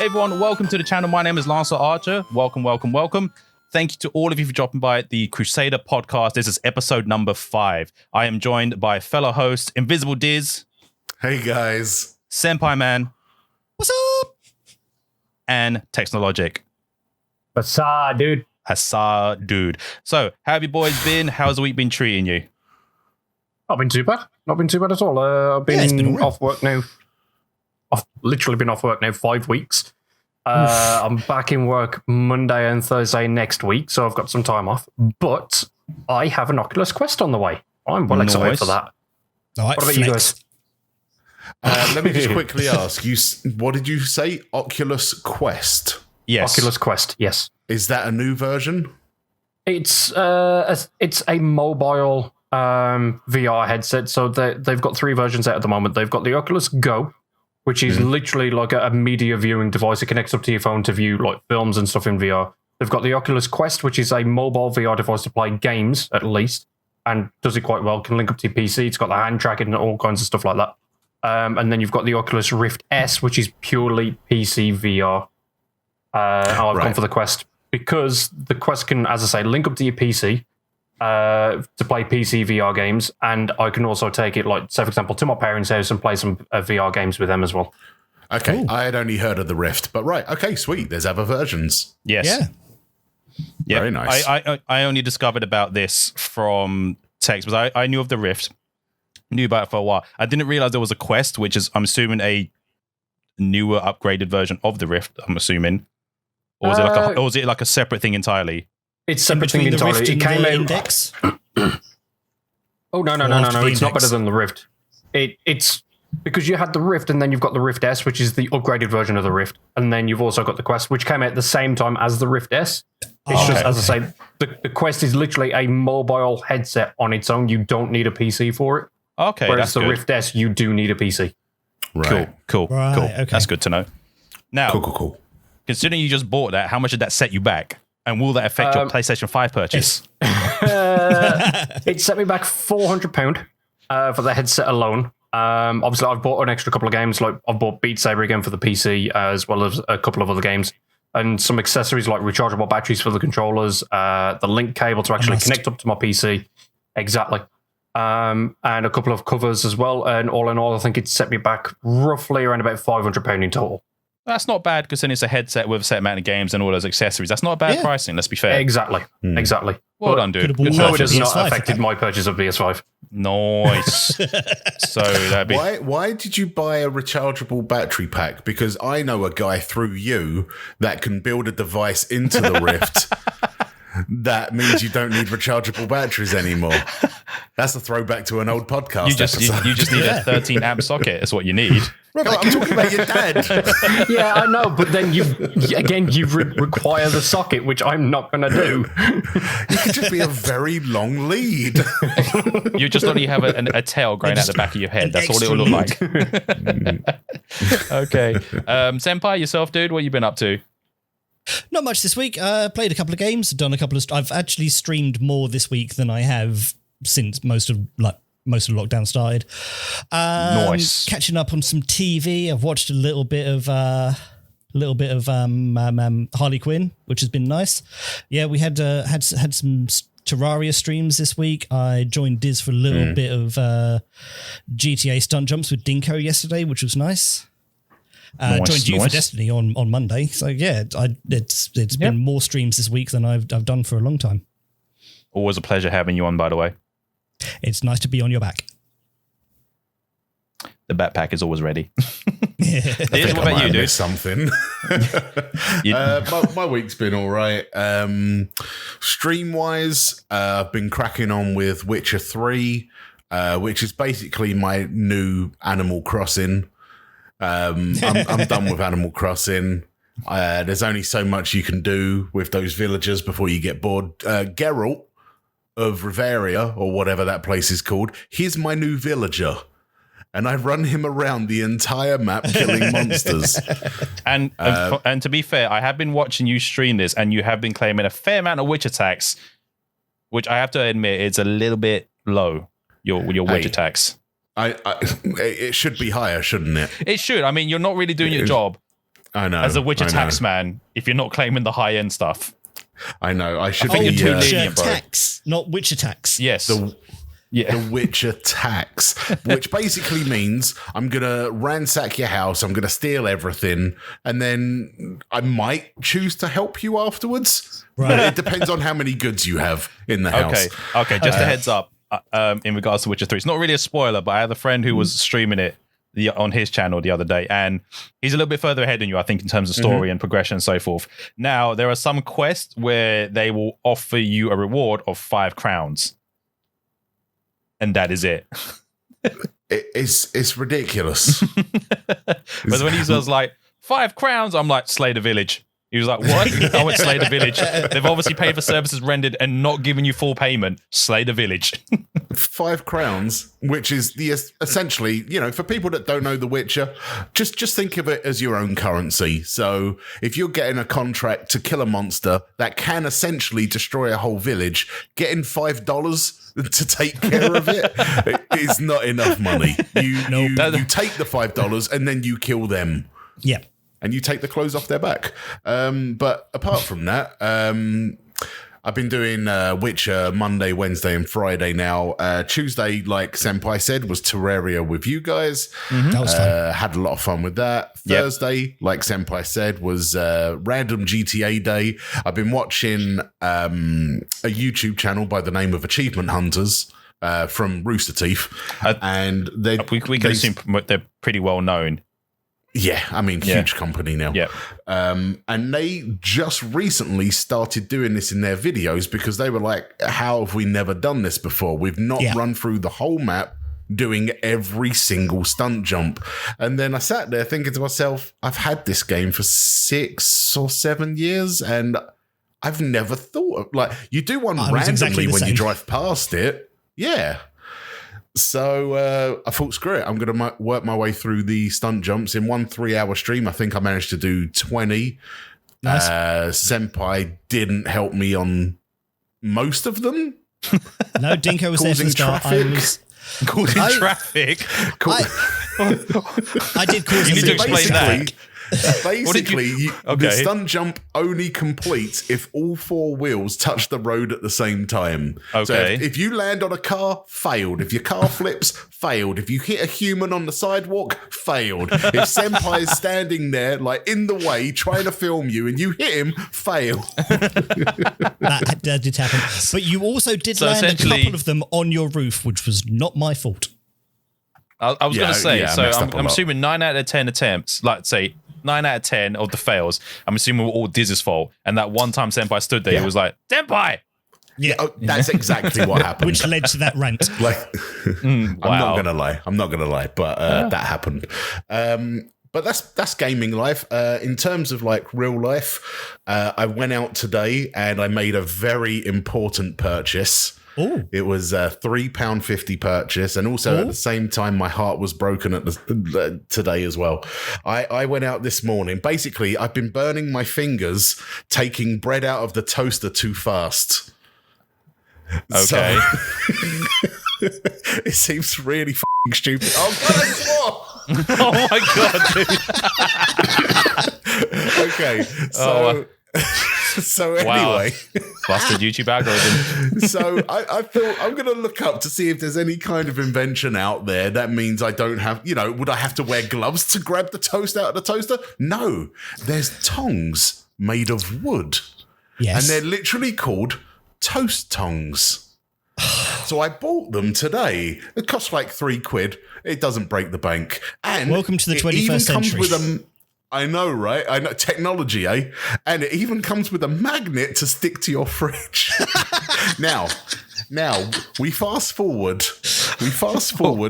Hey everyone, welcome to the channel. My name is LancelotArcher. Welcome. Thank you to all of you for dropping by the Crusader Podcast. This is episode number 5. I am joined by fellow host InvisibleDizz. Hey guys. SENPIEMAN. What's up? And Techsnologic. Huzzah, dude. Huzzah, dude. So, how have you boys been? How's the week been treating you? Not been too bad. Not been too bad at all. I've been off work now. I've literally been off work now 5 weeks. I'm back in work Monday and Thursday next week, so I've got some time off. But I have an Oculus Quest on the way. I'm well excited for that. All right, what about you guys? Let me just quickly ask you, what did you say? Oculus Quest? Yes. Oculus Quest, yes. Is that a new version? It's a mobile VR headset. So they've got 3 versions out at the moment. They've got the Oculus Go, which is literally like a media viewing device. It connects up to your phone to view like films and stuff in VR. They've got the Oculus Quest, which is a mobile VR device to play games, at least, and does it quite well. Can link up to your PC. It's got the hand tracking and all kinds of stuff like that. And then you've got the Oculus Rift S, which is purely PC VR. I've gone for the Quest because the Quest can, as I say, link up to your PC to play PC VR games, and I can also take it, like, say, for example, to my parents' house and play some VR games with them as well. Okay, Ooh. I had only heard of the Rift, but right, okay, sweet. There's other versions. Yes. Yeah. Very nice. I only discovered about this from text, but I knew of the Rift. Knew about it for a while. I didn't realize there was a Quest, which is, I'm assuming, a newer, upgraded version of the Rift, I'm assuming. Or was it like a separate thing entirely? It's separate thing Between the entirely. Rift It and came the out. Index. Oh no! It's not better than the Rift. It's because you had the Rift, and then you've got the Rift S, which is the upgraded version of the Rift, and then you've also got the Quest, which came out at the same time as the Rift S. It's just, as I say, the Quest is literally a mobile headset on its own. You don't need a PC for it. Okay, Whereas that's the good. Rift S, you do need a PC. Right. Cool. Right, okay. That's good to know. Now, Cool. considering you just bought that, how much did that set you back? And will that affect your PlayStation 5 purchase? It set me back £400 for the headset alone. Obviously, I've bought an extra couple of games. Like, I've bought Beat Saber again for the PC, as well as a couple of other games, and some accessories like rechargeable batteries for the controllers, the link cable to actually connect up to my PC. Exactly. And a couple of covers as well. And all in all, I think it set me back roughly around about £500 in total. That's not bad, because then it's a headset with a set amount of games and all those accessories. That's not bad pricing, let's be fair. Exactly. Well done, dude. Could've Good bought No, it purchase. has not PS5, affected okay. my purchase of PS5. Nice. So that'd be... Why did you buy a rechargeable battery pack? Because I know a guy through you that can build a device into the Rift. That means you don't need rechargeable batteries anymore. That's a throwback to an old podcast episode. You just need a 13 amp socket. That's what you need. Robert, I'm talking about your dad. Yeah, I know, but then you require the socket, which I'm not going to do. You could just be a very long lead. You just only have a tail growing out the back of your head. That's all it will look like. Okay. Senpai, yourself, dude, what you been up to? Not much this week. Played a couple of games. Done a couple of. I've actually streamed more this week than I have since most of lockdown started. Nice. Catching up on some TV. I've watched a little bit of Harley Quinn, which has been nice. Yeah, we had some Terraria streams this week. I joined Dizz for a little bit of GTA stunt jumps with Dinko yesterday, which was nice. Joined you for Destiny on Monday. So yeah, it's been more streams this week than I've done for a long time. Always a pleasure having you on, by the way. It's nice to be on your back. The backpack is always ready. What about you, dude? Something. My week's been all right. Stream wise, I've been cracking on with Witcher 3, which is basically my new Animal Crossing. I'm done with Animal Crossing. There's only so much you can do with those villagers before you get bored. Geralt of Riveria, or whatever that place is called, he's my new villager. And I run him around the entire map killing monsters. And to be fair, I have been watching you stream this, and you have been claiming a fair amount of witch attacks, which I have to admit is a little bit low, your witch attacks. It should be higher, shouldn't it? It should. I mean, you're not really doing your job. I know. As a Witcher I know. tax man, if you're not claiming the high end stuff. I know. I should think be you're too Witcher lenient, bro. tax, not Witcher tax. Yes. the Witcher tax, which basically means I'm going to ransack your house, I'm going to steal everything, and then I might choose to help you afterwards. Right. It depends on how many goods you have in the house. Okay. Just a heads up in regards to Witcher 3. It's not really a spoiler, but I had a friend who was streaming it on his channel the other day, and he's a little bit further ahead than you, I think, in terms of story and progression and so forth. Now, there are some quests where they will offer you a reward of 5 crowns. And that is it. It's ridiculous. But when he was like, 5 crowns, I'm like, slay the village. He was like, what? I went slay the village. They've obviously paid for services rendered and not given you full payment. Slay the village. 5 crowns, which is the essentially, for people that don't know The Witcher, just think of it as your own currency. So if you're getting a contract to kill a monster that can essentially destroy a whole village, getting $5 to take care of it is not enough money. You take the $5 and then you kill them. Yeah. And you take the clothes off their back. But apart from that, I've been doing Witcher Monday, Wednesday, and Friday now. Tuesday, like Senpai said, was Terraria with you guys. That was fun. Had a lot of fun with that. Thursday, like Senpai said, was random GTA day. I've been watching a YouTube channel by the name of Achievement Hunters from Rooster Teeth. And we can assume they're pretty well known. Yeah, I mean, huge company now. Yeah. And they just recently started doing this in their videos because they were like, how have we never done this before? We've not run through the whole map doing every single stunt jump. And then I sat there thinking to myself, I've had this game for 6 or 7 years and I've never thought of, you do one randomly exactly when same. you drive past it. Yeah. So I thought, screw it. I'm going to work my way through the stunt jumps in 1 3-hour stream. I think I managed to do 20. Nice. Senpai didn't help me on most of them. No, Dinko was there for the start. Causing traffic. I did cause You need to explain that. Basically, the stunt jump only completes if all 4 wheels touch the road at the same time. Okay. So if you land on a car, failed. If your car flips, failed. If you hit a human on the sidewalk, failed. If Senpai is standing there, in the way, trying to film you, and you hit him, fail. That did happen. But you also did land a couple of them on your roof, which was not my fault. I was going to say, so I'm lot. assuming 9 out of 10 attempts, say 9 out of 10 of the fails, I'm assuming were all Dizz's fault. And that one time Senpai stood there, he was like, Senpai! Yeah. That's exactly what happened. Which led to that rant. I'm not going to lie, but that happened. But that's gaming life. In terms of real life, I went out today and I made a very important purchase. Ooh. It was a £3.50 purchase, and also at the same time, my heart was broken at today as well. I went out this morning. Basically, I've been burning my fingers taking bread out of the toaster too fast. Okay. So, it seems really f***ing stupid. Oh, God, I swore! Oh my God, dude. Okay, so... So anyway, busted YouTube algorithm. So I thought I'm going to look up to see if there's any kind of invention out there that means I don't have, would I have to wear gloves to grab the toast out of the toaster? No, there's tongs made of wood. Yes. And they're literally called Toast-Tongs. So I bought them today. It costs £3. It doesn't break the bank. And welcome to the 21st century. I know, right? I know, technology, eh? And it even comes with a magnet to stick to your fridge. Now, we fast forward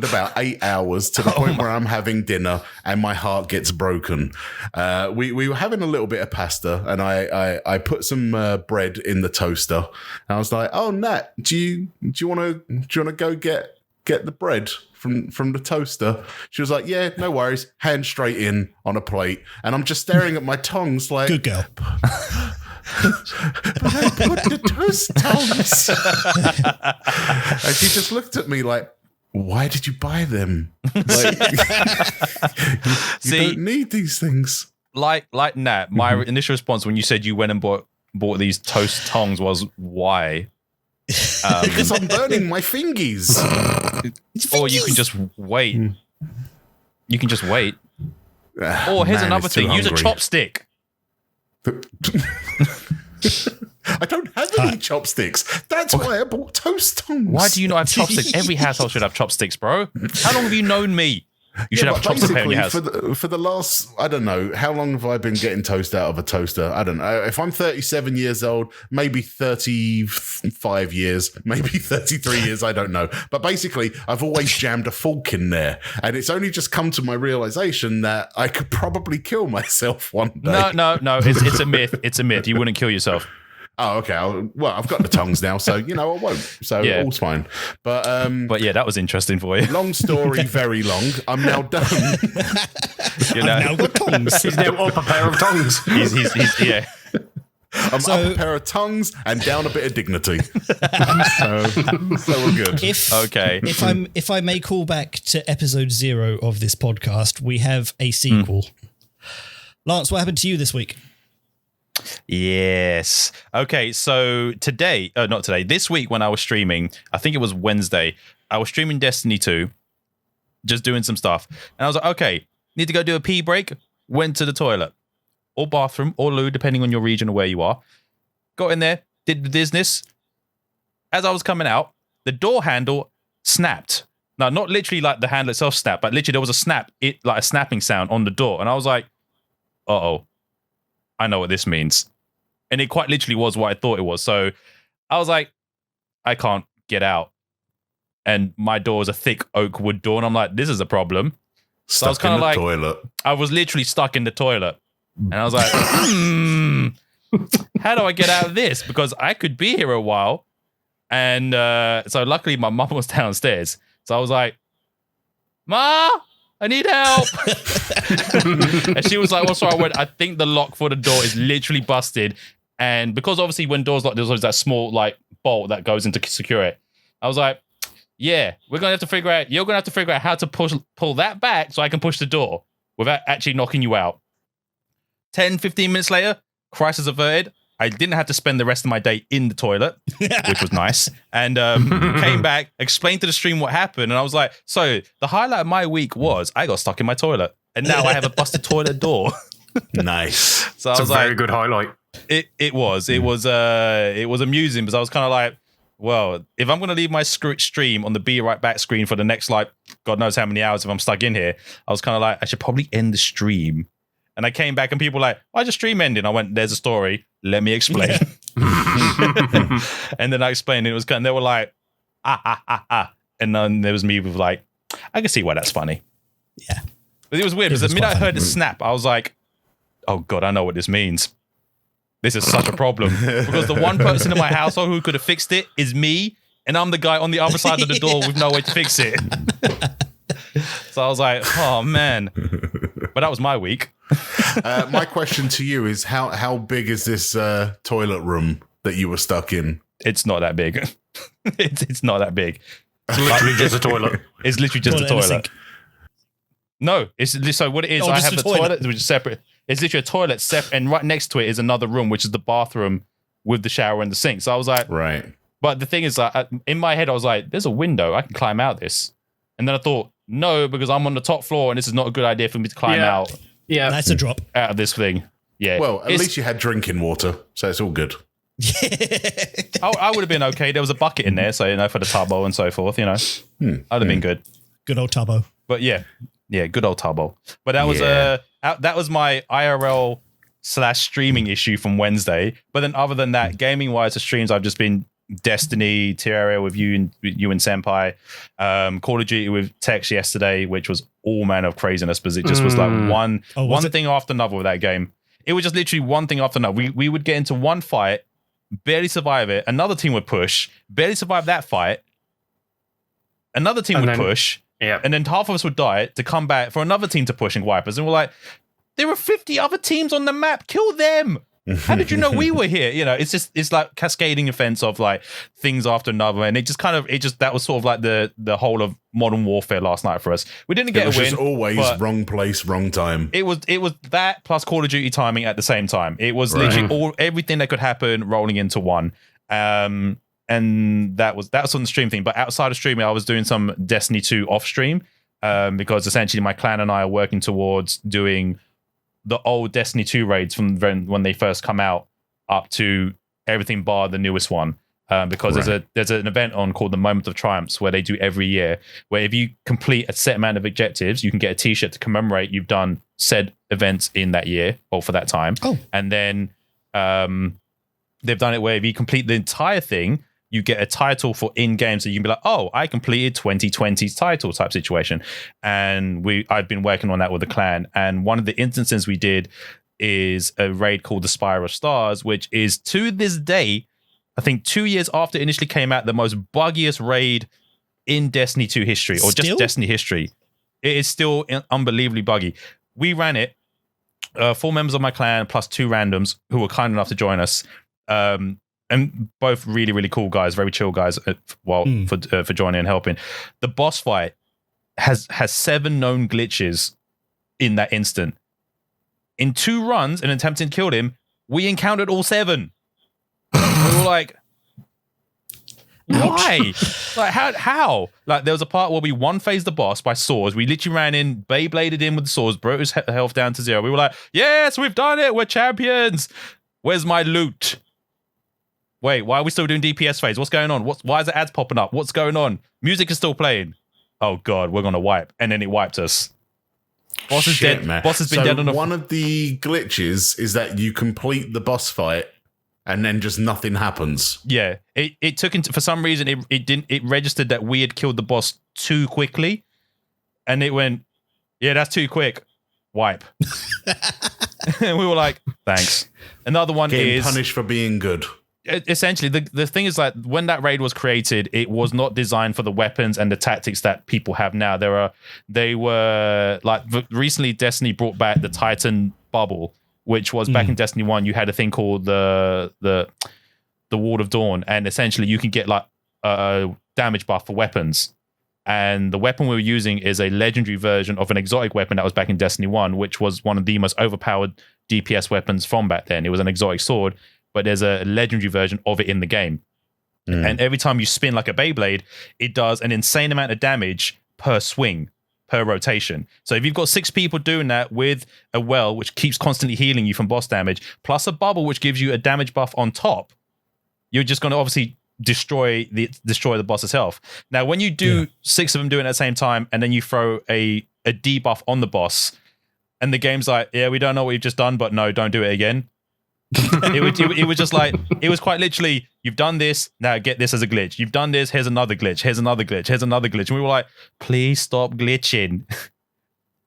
about 8 hours to the point where I'm having dinner and my heart gets broken. We were having a little bit of pasta, and I put some bread in the toaster. And I was like, "Oh, Nat, do you want to go get the bread from the toaster?" She was like, "Yeah, no worries." Hand straight in on a plate, and I'm just staring at my tongs like, good girl. But I put the toast tongs. And she just looked at me like, "Why did you buy them? You don't need these things." like Nat, my initial response when you said you went and bought these Toast-Tongs was why? Because I'm burning my fingies. Or you can just wait. You can just wait. Or here's another thing. Use a chopstick. I don't have any chopsticks. That's why I bought Toast-Tongs. Why do you not have chopsticks? Every household should have chopsticks, bro. How long have you known me? You should have a chopstick in your house. For the last, I don't know, how long have I been getting toast out of a toaster? I don't know. If I'm 37 years old, maybe 35 years, maybe 33 years, I don't know. But basically, I've always jammed a fork in there. And it's only just come to my realization that I could probably kill myself one day. No. It's a myth. It's a myth. You wouldn't kill yourself. Oh, okay. I've got the tongs now, so, I won't. So all's fine. But yeah, that was interesting for you. Long story, very long. I'm now done. I've now got tongs. He's now up a pair of tongs. He's yeah. I'm up a pair of tongues and down a bit of dignity. so we're good. If I may call back to episode 0 of this podcast, we have a sequel. Lance, what happened to you this week? Yes. Okay, so this week when I was streaming, I think it was Wednesday, I was streaming Destiny 2, just doing some stuff. And I was like, okay, need to go do a pee break. Went to the toilet or bathroom or loo, depending on your region or where you are. Got in there, did the business. As I was coming out, the door handle snapped. Now, not literally like the handle itself snapped, but literally there was a snap, like a snapping sound on the door. And I was like, uh-oh. I know what this means. And it quite literally was what I thought it was. So I was like, I can't get out. And my door is a thick oak wood door. And I'm like, this is a problem. So I was kind of like, toilet. I was literally stuck in the toilet. And I was like, how do I get out of this? Because I could be here a while. And so luckily my mum was downstairs. So I was like, Ma, I need help. And she was like, what's wrong? I think the lock for the door is literally busted. And because obviously when doors lock, there's always that small like bolt that goes in to secure it. I was like, yeah, you're going to have to figure out how to pull that back so I can push the door without actually knocking you out. 10, 15 minutes later, crisis averted. I didn't have to spend the rest of my day in the toilet, which was nice. And came back, explained to the stream what happened. And I was like, so the highlight of my week was I got stuck in my toilet. And now I have a busted toilet door. Nice. So it's I was a very good highlight. It was amusing because I was kind of like, well, if I'm going to leave my stream on the Be Right Back screen for the next, like, God knows how many hours if I'm stuck in here, I was kind of like, I should probably end the stream. And I came back and people were like, why'd your stream end? And I went, there's a story. Let me explain. Yeah. And then I explained it. It was kind of, they were like, And then there was me with like, I can see why that's funny. Yeah. But it was weird because the minute I heard the snap, I was like, oh God, I know what this means. This is such a problem. Because the one person in my household who could have fixed it is me. And I'm the guy on the other side of the door with no way to fix it. So I was like, oh man. But that was my week. My question to you is how big is this toilet room that you were stuck in? It's not that big. It's not that big. It's literally just a toilet. It's literally just a toilet. No, it's so what it is. I have the toilet which is separate. It's literally a toilet separate, and right next to it is another room, which is the bathroom with the shower and the sink. So I was like, right. But the thing is, in my head, I was like, there's a window. I can climb out this. And then I thought, no, because I'm on the top floor, and this is not a good idea for me to climb out. Yeah, that's a drop out of this thing. Yeah. Well, at least you had drinking water, so it's all good. I would have been okay. There was a bucket in there, so for the tubbo and so forth. I'd have been good. Good old tubbo. But yeah, good old tubbo. But that was that was my IRL / streaming issue from Wednesday. But then other than that, gaming wise, the streams I've just been Destiny, Terraria with you and Senpai, Call of Duty with Tex yesterday, which was all manner of craziness because it just was like one thing after another with that game. It was just literally one thing after another. We would get into one fight, barely survive it. Another team would push, barely survive that fight. Another team would push, and then half of us would die to come back for another team to push and wipe us. And we're like, there were 50 other teams on the map. Kill them. How did you know we were here? You know, it's like cascading events of like things after another, and that was sort of like the whole of Modern Warfare last night for us. We didn't get a win. It was just always wrong place, wrong time. It was that plus Call of Duty timing at the same time. It was literally everything that could happen rolling into one. And that was on the stream thing. But outside of streaming, I was doing some Destiny 2 off stream because essentially my clan and I are working towards doing the old Destiny 2 raids from when they first come out up to everything bar the newest one. Because there's an event on called the Moment of Triumphs where they do every year, where if you complete a set amount of objectives, you can get a t-shirt to commemorate you've done said events in that year or for that time. Oh. And then they've done it where if you complete the entire thing, you get a title for in-game, so you can be like, oh, I completed 2020's title type situation. And I've been working on that with the clan. And one of the instances we did is a raid called the Spire of Stars, which is to this day, I think 2 years after it initially came out, the most buggiest raid in Destiny 2 history, or just Destiny history. It is still unbelievably buggy. We ran it, 4 members of my clan plus 2 randoms who were kind enough to join us. And both really, really cool guys, very chill guys for joining and helping. The boss fight has 7 known glitches in that instant. In 2 runs and attempting to kill him, we encountered all 7. We were like, why? Like, how? Like, there was a part where we one-phased the boss by swords. We literally ran in, Beybladed in with the swords, brought his health down to 0. We were like, yes, we've done it. We're champions. Where's my loot? Wait, why are we still doing DPS phase? What's going on? Why is the ads popping up? What's going on? Music is still playing. Oh, God, we're going to wipe. And then it wiped us. Boss is dead. Man. Boss has been dead on one of the glitches is that you complete the boss fight and then just nothing happens. Yeah. It took into, for some reason, it registered that we had killed the boss too quickly. And it went, yeah, that's too quick. Wipe. And we were like, thanks. Another one Getting is punished for being good. Essentially, the thing is like when that raid was created, it was not designed for the weapons and the tactics that people have now. They were like recently Destiny brought back the Titan bubble, which was back in Destiny 1. You had a thing called the Ward of Dawn, and essentially you can get like a damage buff for weapons. And the weapon we were using is a legendary version of an exotic weapon that was back in Destiny 1, which was one of the most overpowered DPS weapons from back then. It was an exotic sword, but there's a legendary version of it in the game. And every time you spin like a Beyblade, it does an insane amount of damage per swing, per rotation. So if you've got 6 people doing that with a well, which keeps constantly healing you from boss damage, plus a bubble, which gives you a damage buff on top, you're just going to obviously destroy the boss's health. Now, when you do 6 of them doing it at the same time, and then you throw a debuff on the boss, and the game's like, yeah, we don't know what you've just done, but no, don't do it again. It was just like, it was quite literally, you've done this, now get this as a glitch. You've done this, here's another glitch, here's another glitch, here's another glitch. And we were like, please stop glitching.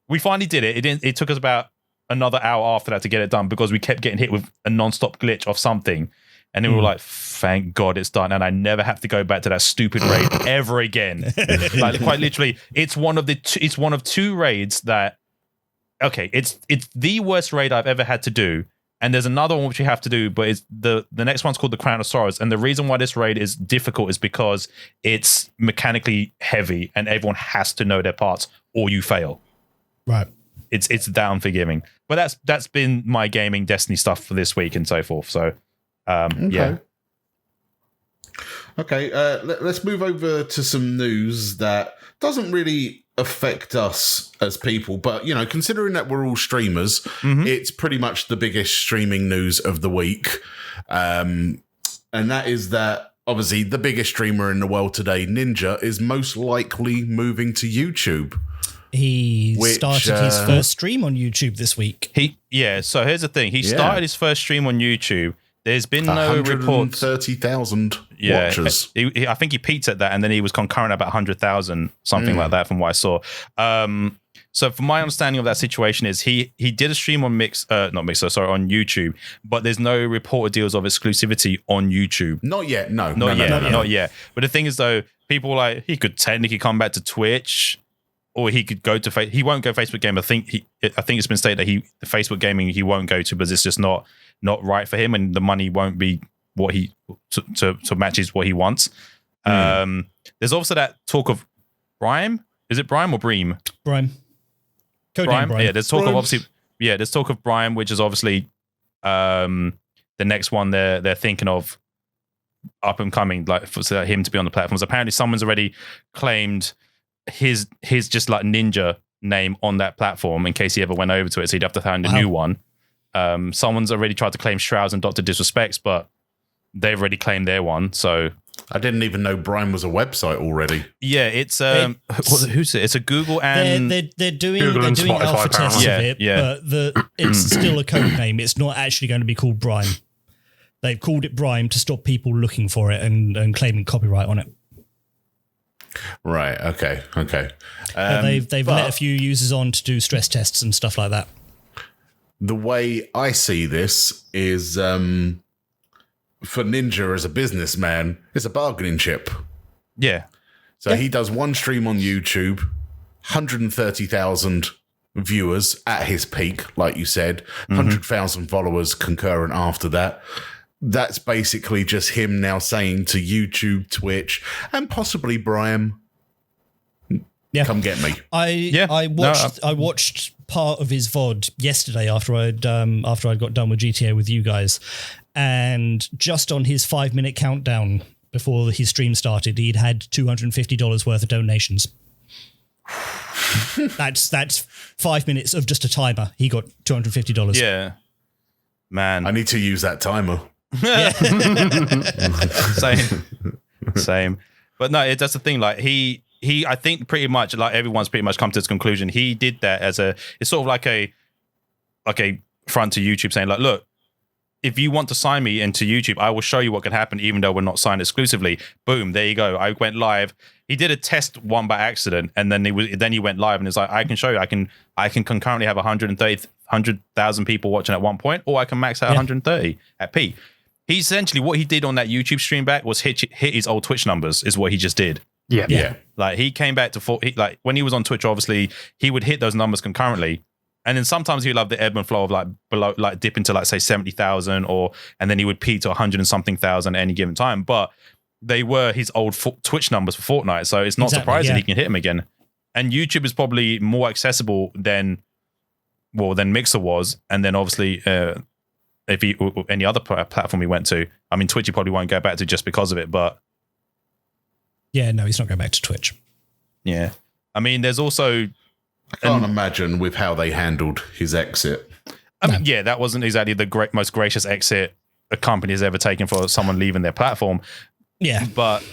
We finally did it. It took us about another hour after that to get it done because we kept getting hit with a non-stop glitch of something. And then we were like, thank God it's done. And I never have to go back to that stupid raid ever again. Like, quite literally, it's one of 2 raids that, okay, it's the worst raid I've ever had to do. And there's another one which you have to do, but it's the next one's called the Crown of Sorrows. And the reason why this raid is difficult is because it's mechanically heavy and everyone has to know their parts or you fail. Right. It's that unforgiving. But that's been my gaming Destiny stuff for this week and so forth. So yeah. Okay, let's move over to some news that doesn't really affect us as people, but you know, considering that we're all streamers, it's pretty much the biggest streaming news of the week, and that is that obviously the biggest streamer in the world today, Ninja, is most likely moving to YouTube. He started his first stream on YouTube this week. So here's the thing: he started his first stream on YouTube. There's been no reports. 130,000 watchers. I think he peaked at that, and then he was concurrent about 100,000, something like that, from what I saw. So, from my understanding of that situation, is he did a stream on on YouTube, but there's no reported deals of exclusivity on YouTube. Not yet. No, not yet. But the thing is, though, people were like, he could technically come back to Twitch, or he could go to he won't go Facebook Game. I think it's been stated that the Facebook Gaming he won't go to because it's just not right for him, and the money won't be what he to matches what he wants. There's also that talk of Brime. Is it Brime or Bream? Brime. Brime. Yeah, there's talk of obviously. Yeah, there's talk of Brime, which is obviously the next one they're thinking of up and coming, like for him to be on the platforms. Apparently, someone's already claimed his just like ninja name on that platform in case he ever went over to it, so he'd have to find a new one. Someone's already tried to claim Shrouds and Dr. Disrespects, but they've already claimed their one. So I didn't even know Brime was a website already. Yeah, it's who's it? It's a Google and they're doing Spotify alpha tests of it, yeah. but it's still a code name. It's not actually going to be called Brime. They've called it Brime to stop people looking for it and claiming copyright on it. Right. Okay. They've let a few users on to do stress tests and stuff like that. The way I see this is, for Ninja as a businessman, it's a bargaining chip. yeah. So he does one stream on YouTube, 130,000 viewers at his peak, like you said, 100,000 followers concurrent after that. That's basically just him now saying to YouTube, Twitch, and possibly Brime, come get me. I watched part of his VOD yesterday after I'd got done with GTA with you guys, and just on his 5-minute countdown before his stream started, he'd had $250 worth of donations. that's 5 minutes of just a timer. He got $250. Yeah. Man. I need to use that timer. Same. But no, that's the thing. Like he, I think pretty much like everyone's pretty much come to this conclusion. He did that as it's sort of like a front to YouTube saying like, look, if you want to sign me into YouTube, I will show you what can happen, even though we're not signed exclusively. Boom, there you go. I went live. He did a test one by accident, and then he went live, and it's like, I can show you. I can concurrently have 100,000 people watching at one point, or I can max out 130 at peak. He essentially what he did on that YouTube stream back was hit his old Twitch numbers. Is what he just did. Yeah. Like he came back to like when he was on Twitch, obviously he would hit those numbers concurrently. And then sometimes he'd have the ebb and flow of like below, like dip into like say 70,000 and then he would peak to 100 and something thousand at any given time. But they were his old Twitch numbers for Fortnite. So it's not surprising he can hit them again. And YouTube is probably more accessible than Mixer was. And then obviously if any other platform he went to, I mean, Twitch he probably won't go back to just because of it. But yeah, no, he's not going back to Twitch. Yeah. I mean, there's also... I can't imagine with how they handled his exit. I mean, yeah, that wasn't exactly the most gracious exit a company has ever taken for someone leaving their platform. Yeah. But,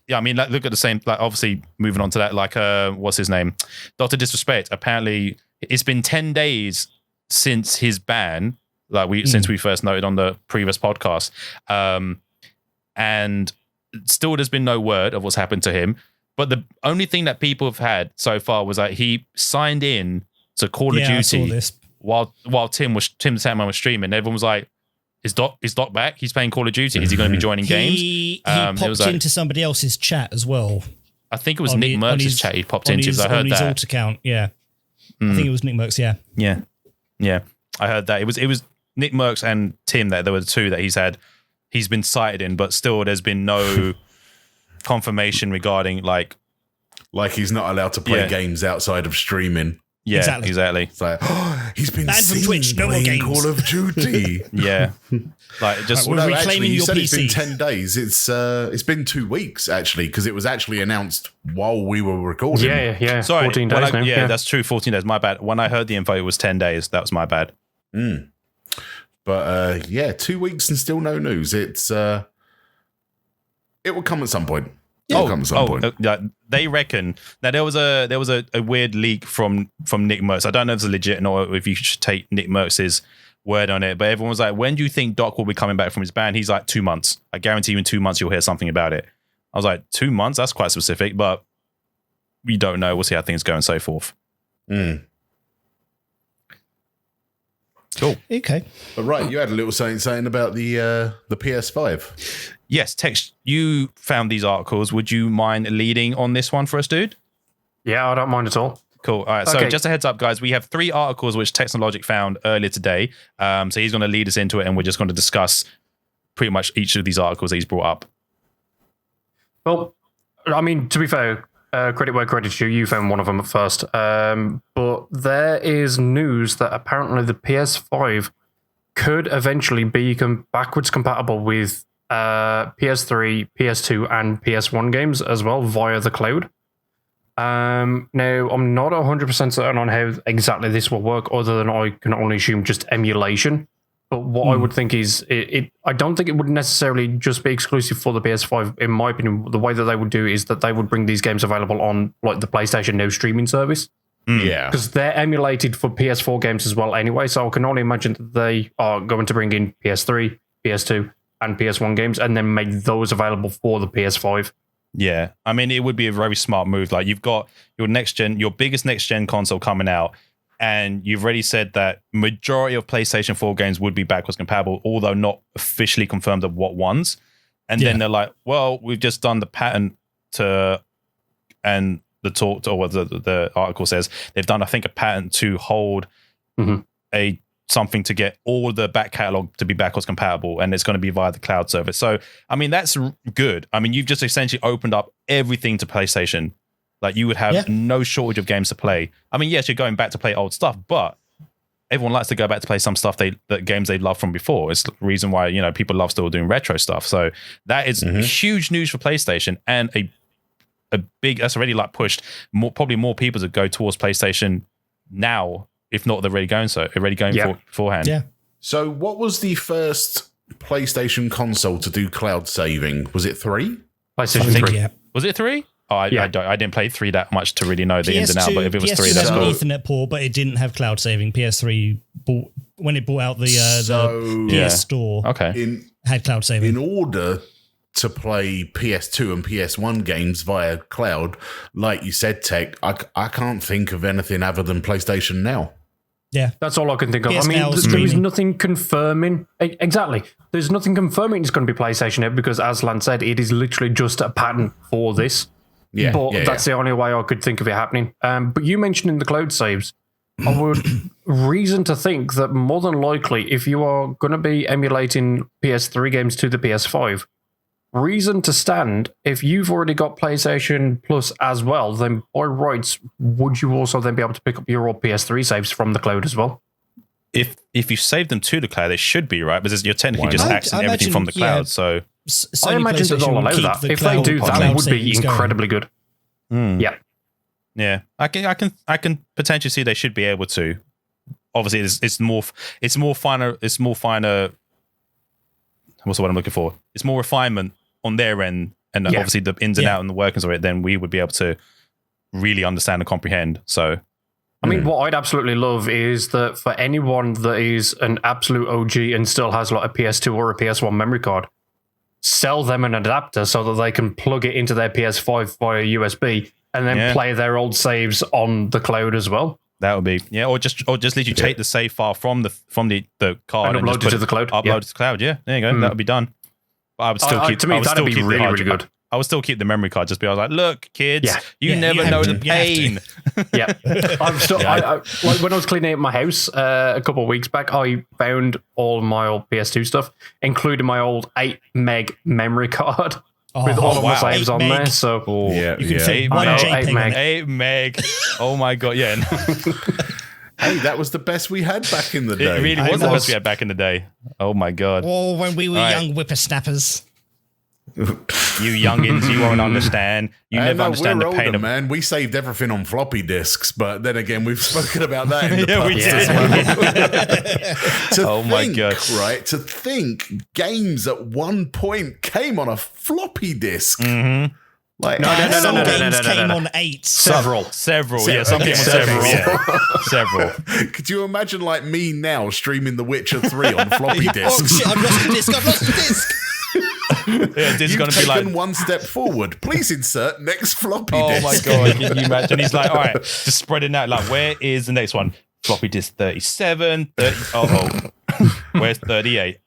yeah, I mean, like, look at the same, like, obviously, moving on to that, like, what's his name? Dr. Disrespect. Apparently, it's been 10 days since his ban, since we first noted on the previous podcast. And still there's been no word of what's happened to him. But the only thing that people have had so far was that he signed in to Call of Duty while Tim the Sandman was streaming. Everyone was like, "Is Doc back? He's playing Call of Duty. Is he going to be joining games?" He popped into somebody else's chat as well. I think it was Nick Merck's chat he popped into. I heard on his alt account. Yeah, I think it was Nick Merck's. Yeah. I heard that it was Nick Merck's and Tim that there were the two that he's been cited in, but still there's been no confirmation regarding like he's not allowed to play games outside of streaming. Yeah, exactly. It's like, he's been banned from Twitch, no more games. Call of Duty. Yeah, like just we're reclaiming your PC. It's been 10 days. It's been 2 weeks actually, because it was actually announced while we were recording. Yeah. Sorry, 14 days now. Yeah, that's true. 14 days. My bad. When I heard the info, it was 10 days. That was my bad. But 2 weeks and still no news. It's it will come at some point. They reckon now there was a weird leak from Nick Merckx. I don't know if it's legit or if you should take Nick Merckx's word on it, but everyone was like, when do you think Doc will be coming back from his ban? He's like 2 months. I guarantee you in 2 months you'll hear something about it. I was like, 2 months? That's quite specific, but we don't know. We'll see how things go and so forth. Cool. Okay. But right, you had a little saying about the PS5. Yes, Tex, you found these articles. Would you mind leading on this one for us, dude? Yeah, I don't mind at all. Cool. All right. So Okay. just a heads up, guys. We have 3 articles which Techsnologic found earlier today. So he's going to lead us into it, and we're just going to discuss pretty much each of these articles that he's brought up. Well, I mean, to be fair, credit where credit's due, you found one of them at first. But there is news that apparently the PS5 could eventually be backwards compatible with PS3, PS2, and PS1 games as well via the cloud. Now, I'm not 100% certain on how exactly this will work, other than I can only assume just emulation. But what I would think is, I don't think it would necessarily just be exclusive for the PS5. In my opinion, the way that they would do is that they would bring these games available on like the PlayStation Now streaming service. Yeah. Because they're emulated for PS4 games as well anyway, so I can only imagine that they are going to bring in PS3, PS2, and PS1 games, and then make those available for the PS5. Yeah. I mean, it would be a very smart move. Like, you've got your biggest next gen console coming out, and you've already said that majority of PlayStation 4 games would be backwards compatible, although not officially confirmed of what ones. And then they're like, well, we've just done the patent and the talk, or what the article says, they've done, I think, a patent to hold something to get all the back catalog to be backwards compatible, and it's going to be via the cloud service. So, I mean, that's good. I mean, you've just essentially opened up everything to PlayStation. Like, you would have no shortage of games to play. I mean, yes, you're going back to play old stuff, but everyone likes to go back to play some stuff that games they loved from before. It's the reason why, you know, people love still doing retro stuff. So that is huge news for PlayStation, and a big, that's already like pushed probably more people to go towards PlayStation now, if not they're already going beforehand. Yeah. So what was the first PlayStation console to do cloud saving? Was it 3? PlayStation 3. Yeah. Was it 3? Oh, I didn't play 3 that much to really know the ins and outs, but if it was 3, that's had cool. an Ethernet port, but it didn't have cloud saving. PS3 when it brought out the PS Store, had cloud saving. In order to play PS2 and PS1 games via cloud, like you said, Tech, I can't think of anything other than PlayStation Now. Yeah. That's all I can think of. PS I mean, Now there is streaming. nothing confirming. Exactly. There's nothing confirming it's going to be PlayStation Now, because, as Lance said, it is literally just a patent for this. Yeah, But that's the only way I could think of it happening. But you mentioned in the cloud saves, I would reason to think that more than likely, if you are going to be emulating PS3 games to the PS5, reason to stand, if you've already got PlayStation Plus as well, then by rights, would you also then be able to pick up your old PS3 saves from the cloud as well? If you save them to the cloud, they should be, right? Because you're technically just accessing everything from the cloud. So Sony I imagine that they'll allow that. If they do, that would be incredibly good. Yeah. Yeah, I can potentially see they should be able to. Obviously, it's more finer. What's the word I'm looking for? It's more refinement on their end, and obviously the ins and outs and the workings of it. Then we would be able to really understand and comprehend. So, I mean, what I'd absolutely love is that for anyone that is an absolute OG and still has like a PS2 or a PS1 memory card, sell them an adapter so that they can plug it into their PS5 via USB and then play their old saves on the cloud as well. That would be or just literally take the save file from the card and upload it to the cloud. Upload it to the cloud. Yeah, there you go. That would be done. But I would still keep. To me, that'd be really good. I would still keep the memory card. Just be like, look, kids, you never know the pain. I'm still. Like when I was cleaning out my house a couple of weeks back, I found all my old PS2 stuff, including my old 8 meg memory card. With all of my saves on there, so you can fit 1 JPEG on it. 8 meg. Oh my god, yeah. Hey, that was the best we had back in the day. It really was the best we had back in the day. Oh my god. Oh, when we were young whippersnappers. You youngins, you won't understand. You never understand the pain of man. We saved everything on floppy disks, but then again, we've spoken about that in the past we as well. My god! Right, to think games at one point came on a floppy disk. Mm-hmm. Like Some games came on 8. Several. Yeah, some came on several. Yeah. Several. Could you imagine like me now streaming The Witcher 3 on floppy disks? Oh shit! I've lost the disc. Yeah, this is going to be like one step forward. Please insert next floppy Oh disk. my god! Can you imagine? He's like, all right, just spreading out. Like, where is the next one? Floppy disk 37, 30. Where's 38?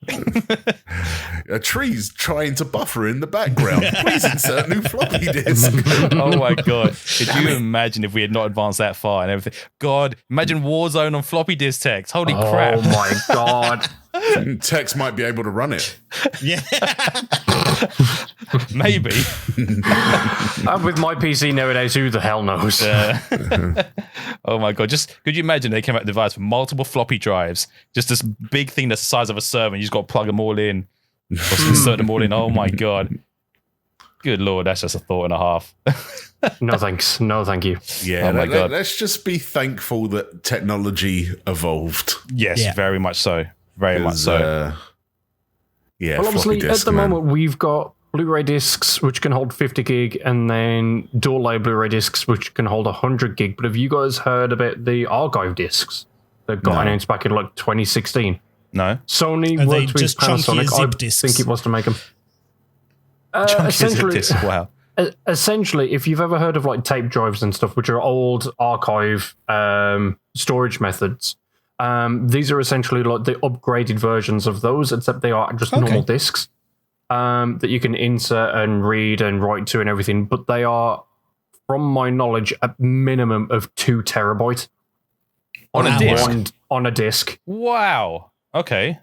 A tree's trying to buffer in the background. Please insert new floppy disk. Oh my god! Could you imagine if we had not advanced that far and everything? God, imagine Warzone on floppy disk text. Holy crap! Oh my god! Tex might be able to run it. Yeah. Maybe. With my PC nowadays, who the hell knows? Oh my god! Just could you imagine they came out with a device with multiple floppy drives, just this big thing that's the size of a server, and you just got to plug them all in, or insert them all in. Oh my god! Good lord, that's just a thought and a half. No thanks. No thank you. Yeah, Oh my God. let's just be thankful that technology evolved. Yes, Yeah. very much so. Very much 'Cause, so. Yeah, Well, floppy obviously, disk, at the man. moment, we've got Blu-ray discs which can hold 50 gig, and then dual-layer Blu-ray discs which can hold 100 gig. But have you guys heard about the archive discs that got announced back in like 2016? No. Sony Are they worked with just chunkier Panasonic. zip I discs? think it was to make them. Wow. Essentially, if you've ever heard of like tape drives and stuff, which are old archive storage methods, these are essentially like the upgraded versions of those, except they are just normal discs that you can insert and read and write to and everything. But they are, from my knowledge, a minimum of 2 terabyte On a disc? on a disc. Wow. Okay.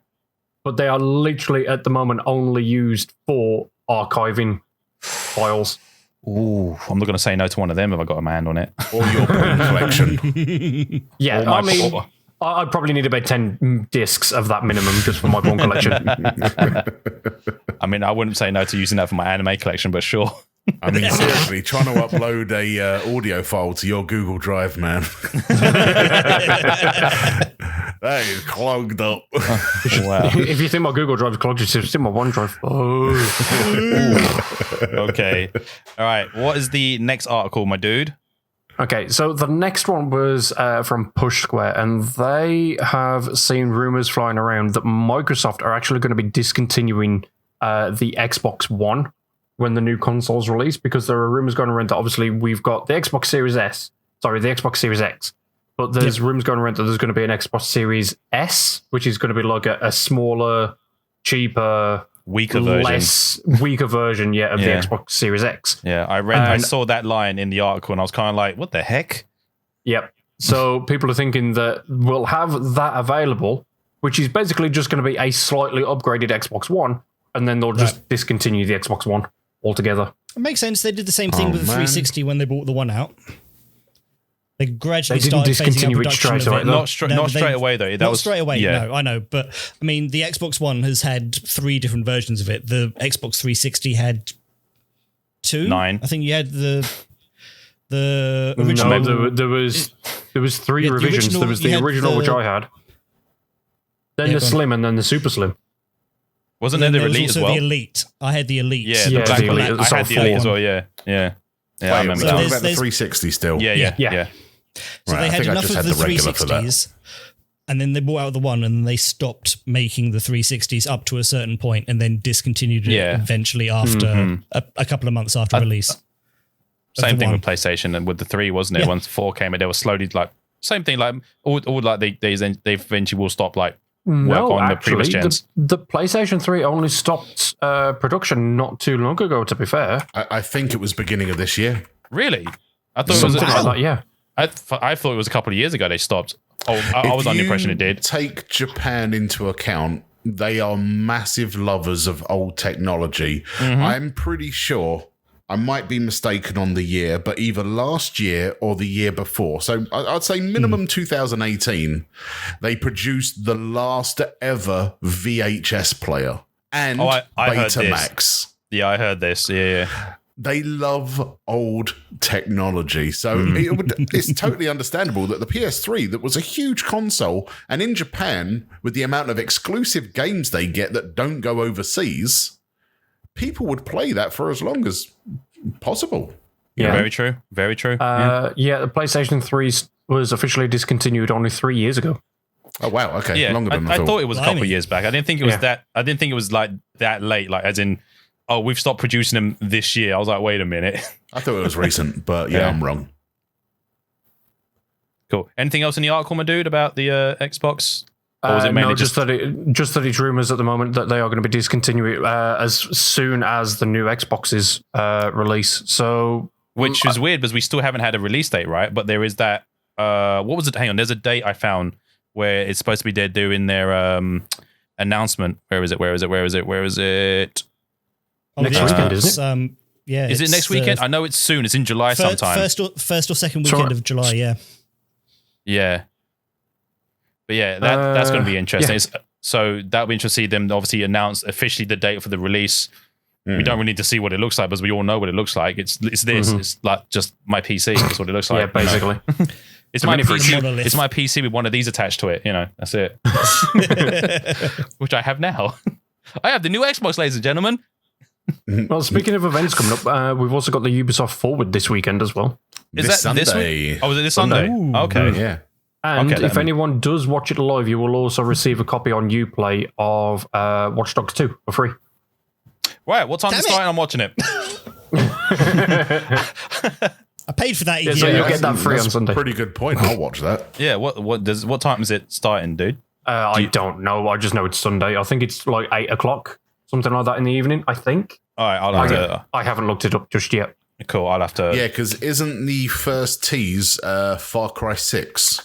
But they are literally at the moment only used for archiving files. Ooh, I'm not going to say no to one of them if I got a hand on it. Or your porn collection. Yeah, Oh I my mean, God. I'd probably need about 10 discs of that minimum just for my porn collection. I mean, I wouldn't say no to using that for my anime collection, but sure. I mean, seriously, trying to upload a audio file to your Google Drive, man. That is clogged up. Wow. If you think my Google Drive is clogged, it's in my OneDrive. Oh. Okay. All right. What is the next article, my dude? Okay, so the next one was from Push Square, and they have seen rumors flying around that Microsoft are actually going to be discontinuing the Xbox One when the new console's released, because there are rumors going around that obviously we've got the Xbox Series the Xbox Series X, but there's rumors going around that there's going to be an Xbox Series S, which is going to be like a smaller, cheaper, Weaker version. weaker version, of the Xbox Series X. Yeah, I saw that line in the article and I was kind of like, what the heck? Yep. So people are thinking that we'll have that available, which is basically just going to be a slightly upgraded Xbox One, and then they'll just discontinue the Xbox One altogether. It makes sense. They did the same thing with the 360 when they brought the one out. They gradually They didn't started phasing out discontinue it production straight of away, it. though. Not straight away, though. That Not was straight away, yeah. no, I know. But, I mean, the Xbox One has had 3 different versions of it. The Xbox 360 had 2. 9. I think you had the original. No, there was 3 Yeah, the revisions. original- There was you the had original, which the- I had. Then Yeah, the go on. Slim, and then the Super Slim. Wasn't Then there the there was Elite as also well? the Elite. I had the Elite. Yeah, Yeah, the black the Elite. one. I had the It's all Elite as full. well, yeah. I remember We're So that. talking there's- about the 360 still. Yeah. Yeah. So Right, they I had think I enough just of had the the regular for that. 360s, and then they brought out the one, and they stopped making the 360s up to a certain point, and then discontinued it Yeah. eventually after a couple of months after release. Same the thing one. with PlayStation and with the 3, wasn't it? Yeah. Once 4 came, they were slowly like same thing. Like all like they eventually will stop like work on the previous gens. The PlayStation 3 only stopped production not too long ago, to be fair. I think it was beginning of this year. Really? I thought Something it was. like that, yeah. I thought it was a couple of years ago they stopped. Oh, I was under the impression it did. Take Japan into account, they are massive lovers of old technology. I'm pretty sure, I might be mistaken on the year, but either last year or the year before. So I'd say minimum 2018, they produced the last ever VHS player and I heard this. Betamax. Yeah, I heard this. Yeah. They love old technology. So it's totally understandable that the PS3, that was a huge console, and in Japan, with the amount of exclusive games they get that don't go overseas, people would play that for as long as possible. Yeah. Very true. Very true. Yeah, the PlayStation 3 was officially discontinued only 3 years ago. Oh, wow. Okay. Yeah, Longer than I thought it was a couple of Blimey. years back. I didn't think it was Yeah. that. I didn't think it was like that late. Like as in, oh, we've stopped producing them this year. I was like, wait a minute. I thought it was recent, but yeah, Yeah. I'm wrong. Cool. Anything else in the article, my dude, about the Xbox Or was it mainly no, just that it's rumors at the moment that they are going to be discontinued as soon as the new Xboxes release. So, which is weird because we still haven't had a release date, right? But there is that. What was it? Hang on, there's a date I found where it's supposed to be they're doing their announcement. Where is it? Oh, Next weekend, isn't it? Yeah. Is it next weekend? I know it's soon. It's in July sometime. First or second weekend of July, yeah. Yeah. But yeah, that's going to be interesting. Yeah. So that'll be interesting to see them obviously announce officially the date for the release. We don't really need to see what it looks like because we all know what it looks like. It's this. Mm-hmm. It's like just my PC. That's what it looks like. Yeah, basically. It's my PC. It's my PC with one of these attached to it. That's it. Which I have now. I have the new Xbox, ladies and gentlemen. Well, speaking of events coming up, we've also got the Ubisoft Forward this weekend as well. Is that Sunday. this week? Oh, is it this Sunday? Ooh. Okay. Yeah. And if anyone does watch it live, you will also receive a copy on Uplay of Watch Dogs 2 for free. Right, what time is it starting? I'm watching it. I paid for that. Yeah, so you'll get that free on Sunday. Pretty good point. I'll watch that. Yeah, what time is it starting, dude? I don't know. I just know it's Sunday. I think it's like 8 o'clock, something like that in the evening, I think. All right, I'll have to. I haven't looked it up just yet. Cool, I'll have to. Yeah, because isn't the first tease Far Cry 6?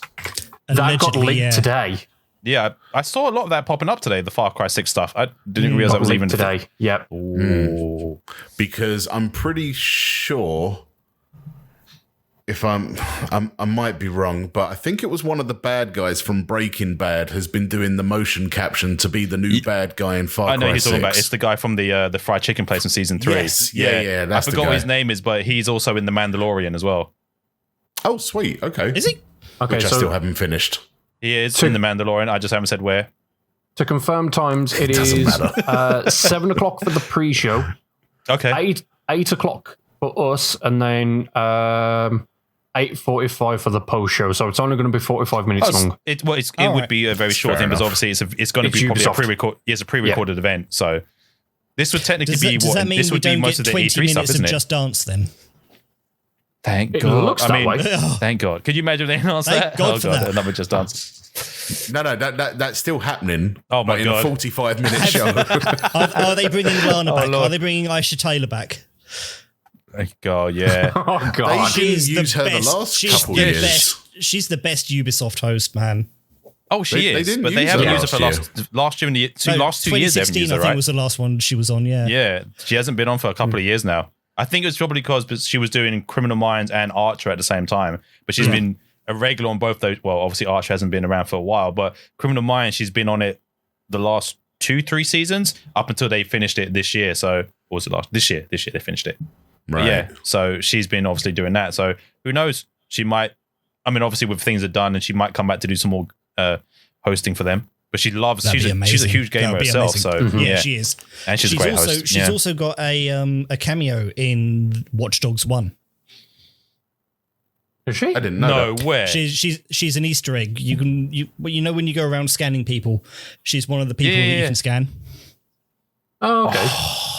That got leaked today. Yeah, I saw a lot of that popping up today, the Far Cry 6 stuff. I didn't realize that was even today. Yep. Because I'm pretty sure, if I might be wrong, but I think it was one of the bad guys from Breaking Bad has been doing the motion caption to be the new bad guy in Far Cry 6. I know he's talking about. It's the guy from the fried chicken place in season 3. Yes, yeah. That's I forgot what his name is, but he's also in The Mandalorian as well. Oh, sweet. Okay. Is he? Okay, which I still haven't finished. He is in The Mandalorian. I just haven't said where. To confirm times, it is 7 o'clock for the pre-show. Okay. 8 o'clock for us, and then 8:45 for the post-show. So it's only going to be 45 minutes long. It would be a very short thing, because obviously it's going to be probably a pre-record. It's a pre-recorded event, so this would technically be does that mean this would we be don't most get of the 20 E3 stuff, minutes isn't of it? Just Dance then? Thank it God. Looks that way. Thank God. Could you imagine if they announced that? God for that. Another Just Dance. No, that's still happening. Oh my God. In a 45-minute show. Are they bringing Lana back? Are they bringing Aisha Taylor back? Thank God, yeah. Oh God. They didn't use her the last couple years. She's the best Ubisoft host, man. Oh, she is. didn't But they use haven't her used her for last year and the last 2 years. They haven't 2016, used her, I think, right? was the last one she was on. Yeah. Yeah, she hasn't been on for a couple of years now. I think it's probably because she was doing Criminal Minds and Archer at the same time. But she's been a regular on both those. Well, obviously Archer hasn't been around for a while, but Criminal Minds, she's been on it the last 2-3 seasons up until they finished it this year. So, or was it this year? This year they finished it. Right. Yeah. So she's been obviously doing that. So who knows? She might. I mean, obviously with things are done, and she might come back to do some more hosting for them. But she loves. She's a huge gamer herself. So yeah, she is. And she's a great also, host. She's also got a cameo in Watch Dogs 1. Is she? I didn't know. No way. She's an Easter egg. You know when you go around scanning people, she's one of the people that you can scan. Oh, okay.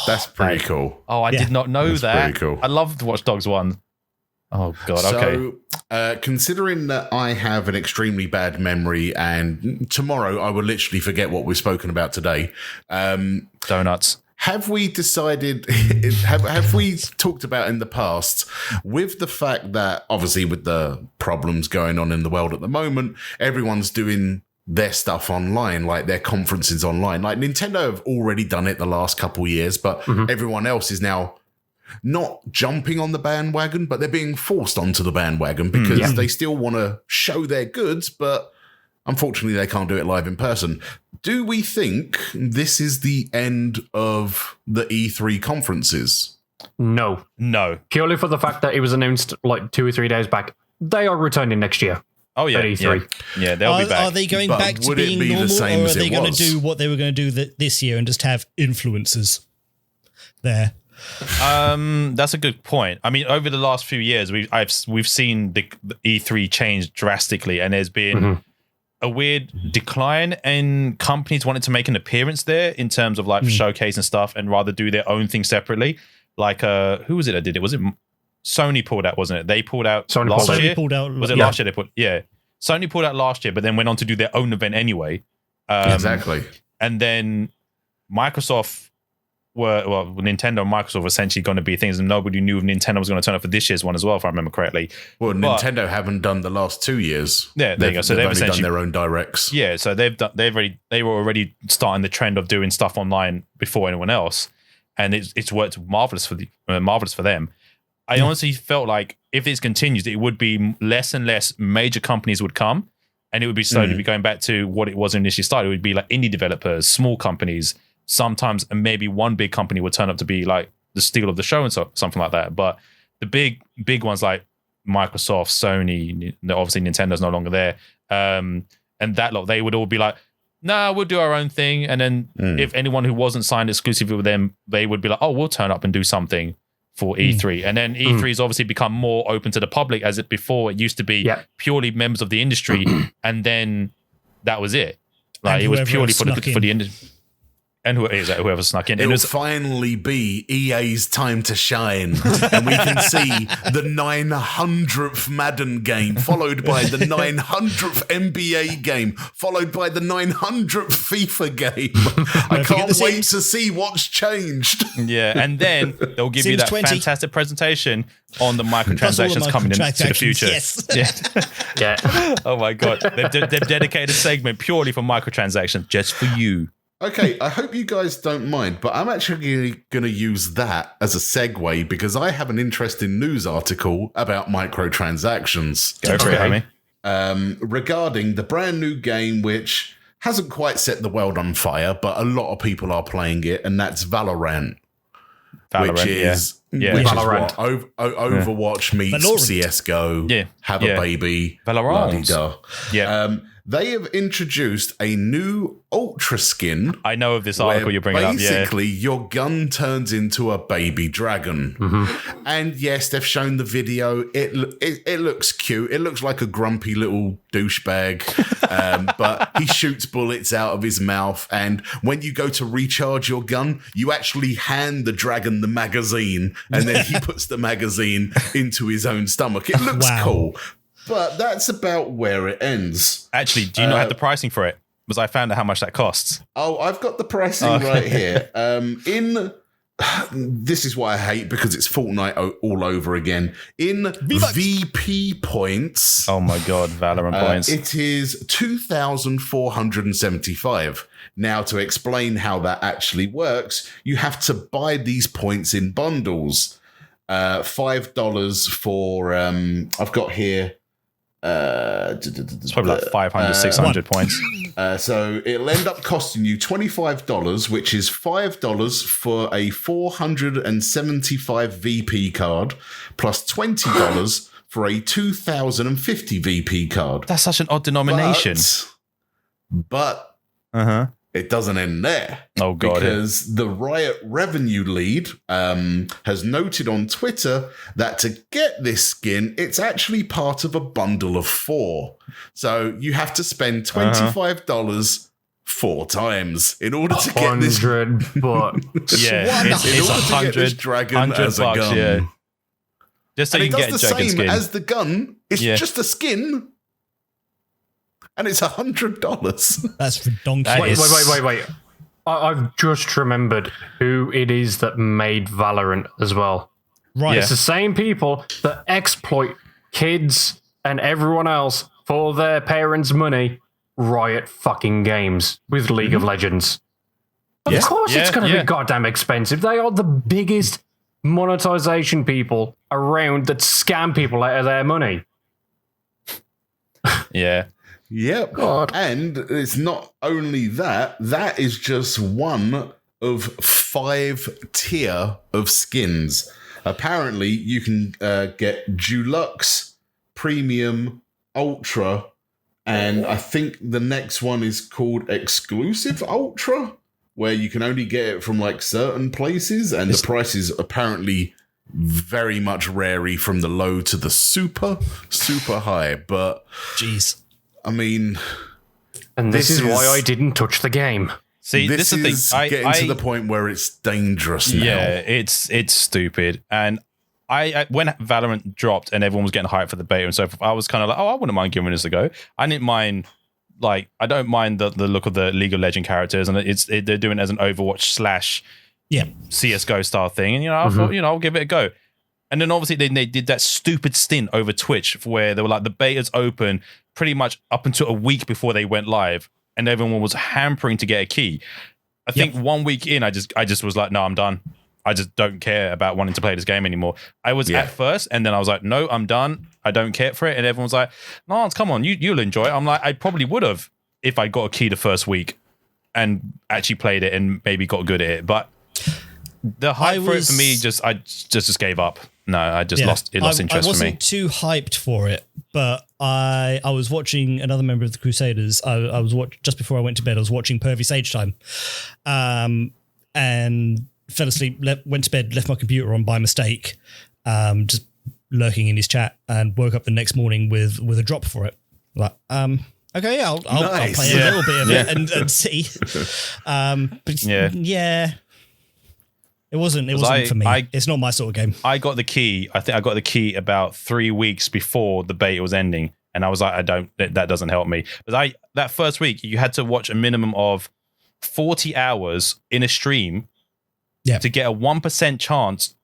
That's pretty cool. Oh, I did not know that. Pretty cool. I loved Watch Dogs 1. Oh God. Okay. So, considering that I have an extremely bad memory, and tomorrow I will literally forget what we've spoken about today. Donuts. Have we decided? have we talked about in the past, with the fact that obviously with the problems going on in the world at the moment, everyone's doing their stuff online, like their conferences online. Like Nintendo have already done it the last couple of years, but everyone else is now not jumping on the bandwagon, but they're being forced onto the bandwagon because they still want to show their goods, but unfortunately they can't do it live in person. Do we think this is the end of the E3 conferences? No. Purely for the fact that it was announced like 2 or 3 days back. They are returning next year. Oh yeah, at E3. Yeah, they'll be back. Are they going back to being normal, or are they going to do what they were going to do this year and just have influencers there? That's a good point. I mean, over the last few years, we've seen the E3 change drastically, and there's been a weird decline in companies wanting to make an appearance there in terms of like showcase and stuff, and rather do their own thing separately. Like, who was it that did it? Was it Sony pulled out, wasn't it? They pulled out last year. Pulled out, was it last year? Sony pulled out last year, but then went on to do their own event anyway. Exactly. And then Nintendo and Microsoft were essentially going to be things, and nobody knew if Nintendo was going to turn up for this year's one as well, if I remember correctly. Well, Nintendo haven't done the last 2 years. Yeah, there you go. So they've only essentially done their own directs. Yeah, so they were already starting the trend of doing stuff online before anyone else, and it's worked marvelous for them. I honestly felt like if this continues, it would be less and less major companies would come, and it would be slowly be going back to what it was initially started. It would be like indie developers, small companies. Sometimes maybe one big company would turn up to be like the steal of the show and something like that. But the big ones like Microsoft, Sony, obviously Nintendo's no longer there, and that lot, they would all be like, "Nah, we'll do our own thing." And then if anyone who wasn't signed exclusively with them, they would be like, "Oh, we'll turn up and do something for E3." And then E3 has obviously become more open to the public, as it before it used to be purely members of the industry, and then that was it. Like it was purely for the industry. And whoever snuck in. It will finally be EA's time to shine. And we can see the 900th Madden game, followed by the 900th NBA game, followed by the 900th FIFA game. I can't wait to see what's changed. Yeah, and then they'll give you that 20. fantastic presentation on the microtransactions coming into the future. Yes. Yeah. Oh my God. They've dedicated a segment purely for microtransactions, just for you. Okay, I hope you guys don't mind, but I'm actually going to use that as a segue because I have an interesting news article about microtransactions. Go for it, homie. Regarding the brand new game, which hasn't quite set the world on fire, but a lot of people are playing it, and that's Valorant. Which is Valorant. What Overwatch meets CSGO. Yeah. Have a baby. Valorant. Yeah. They have introduced a new Ultra skin. I know of this article you're bringing up. Basically, your gun turns into a baby dragon. And yes, they've shown the video. It looks cute. It looks like a grumpy little douchebag. But he shoots bullets out of his mouth. And when you go to recharge your gun, you actually hand the dragon the magazine. And then he puts the magazine into his own stomach. It looks cool. But that's about where it ends. Actually, do you not have the pricing for it? Because I found out how much that costs. Oh, I've got the pricing right here. This is what I hate because it's Fortnite all over again. In VP points. Oh my God, Valorant points. It is 2,475. Now, to explain how that actually works, you have to buy these points in bundles. $5 for, I've got here. It's probably like 500, 600 points. So it'll end up costing you $25, which is $5 for a 475 VP card, plus $20 for a 2,050 VP card. That's such an odd denomination. But it doesn't end there. Oh, God. Because the Riot revenue lead has noted on Twitter that to get this skin, it's actually part of a bundle of 4. So you have to spend $25 4 times in order to get this. $100. Yeah, it's 100 dragon as a gun. Yeah. Just so and you can get a the dragon same skin. as the gun. It's just a skin. And it's $100. That's redonkulous. Wait. I've just remembered who it is that made Valorant as well. Right. It's the same people that exploit kids and everyone else for their parents' money. Riot fucking Games with League of Legends. Of course it's going to be goddamn expensive. They are the biggest monetization people around that scam people out of their money. Yeah. Yep. God. And it's not only that, that is just one of 5 tier of skins. Apparently, you can get Deluxe, Premium, Ultra, and I think the next one is called Exclusive Ultra, where you can only get it from like certain places, and the price is apparently very much vary from the low to the super high. But jeez. I mean, and this is why I didn't touch the game. See, this is the thing. Getting to the point where it's dangerous now. Yeah, it's stupid. And I when Valorant dropped and everyone was getting hyped for the beta and so forth, I was kind of like, oh, I wouldn't mind giving this a go. I didn't mind like I don't mind the look of the League of Legends characters, and they're doing it as an Overwatch / CS:GO style thing, and I thought I'll give it a go. And then obviously they did that stupid stint over Twitch where they were like the beta's open pretty much up until a week before they went live, and everyone was hampering to get a key. I think 1 week in, I just was like, no, I'm done. I just don't care about wanting to play this game anymore. I was at first, and then I was like, no, I'm done. I don't care for it. And everyone's like, Lance, come on, you'll enjoy it. I'm like, I probably would have if I got a key the first week and actually played it and maybe got good at it. But the hype for it for me, I just gave up. No, I just lost interest for me. I wasn't too hyped for it, but I was watching another member of the Crusaders. I was just before I went to bed, I was watching Pervy Sage Time, and fell asleep, went to bed, left my computer on by mistake, just lurking in his chat, and woke up the next morning with a drop for it. Like, okay, I'll play a little bit of it and see. But it wasn't for me. It's not my sort of game. I got the key. I think I got the key about 3 weeks before the beta was ending, and I was like, that doesn't help me. But that first week, you had to watch a minimum of 40 hours in a stream to get a 1% chance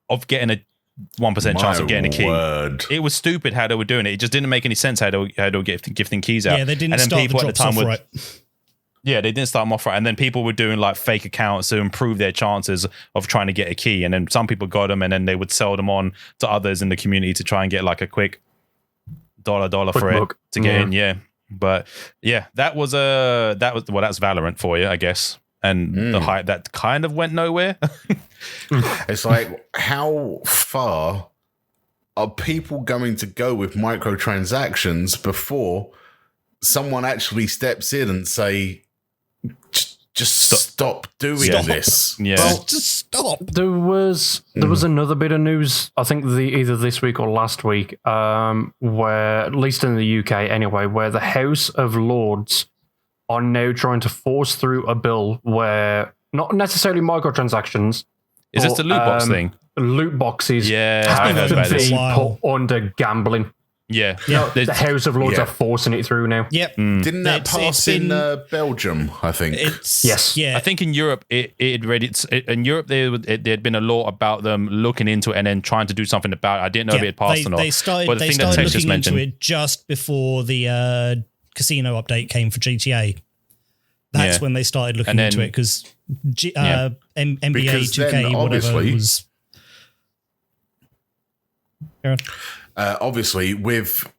of getting a 1% chance of getting a key. Word. It was stupid how they were doing it. It just didn't make any sense how they were gifting keys out. Yeah, they didn't start the drops off right. Yeah, they didn't start them off right. And then people were doing like fake accounts to improve their chances of trying to get a key. And then some people got them, and then they would sell them on to others in the community to try and get like a quick dollar for it to get in. Yeah. But yeah, that's Valorant for you, I guess. And the hype that kind of went nowhere. It's like, how far are people going to go with microtransactions before someone actually steps in and say, just stop doing this? Yeah. Well, just stop. There was another bit of news, I think either this week or last week, where, at least in the UK anyway, where the House of Lords are now trying to force through a bill where not necessarily microtransactions. Is this the loot box thing? Loot boxes have to be put under gambling. Yeah. The House of Lords are forcing it through now. Yep. Didn't that pass in Belgium, I think? Yes. Yeah. I think in Europe, in Europe there had been a law about them looking into it and then trying to do something about it. I didn't know if it had passed or not. They started looking into it just before the casino update came for GTA. That's when they started looking into it, because NBA 2K, whatever it was. Obviously, with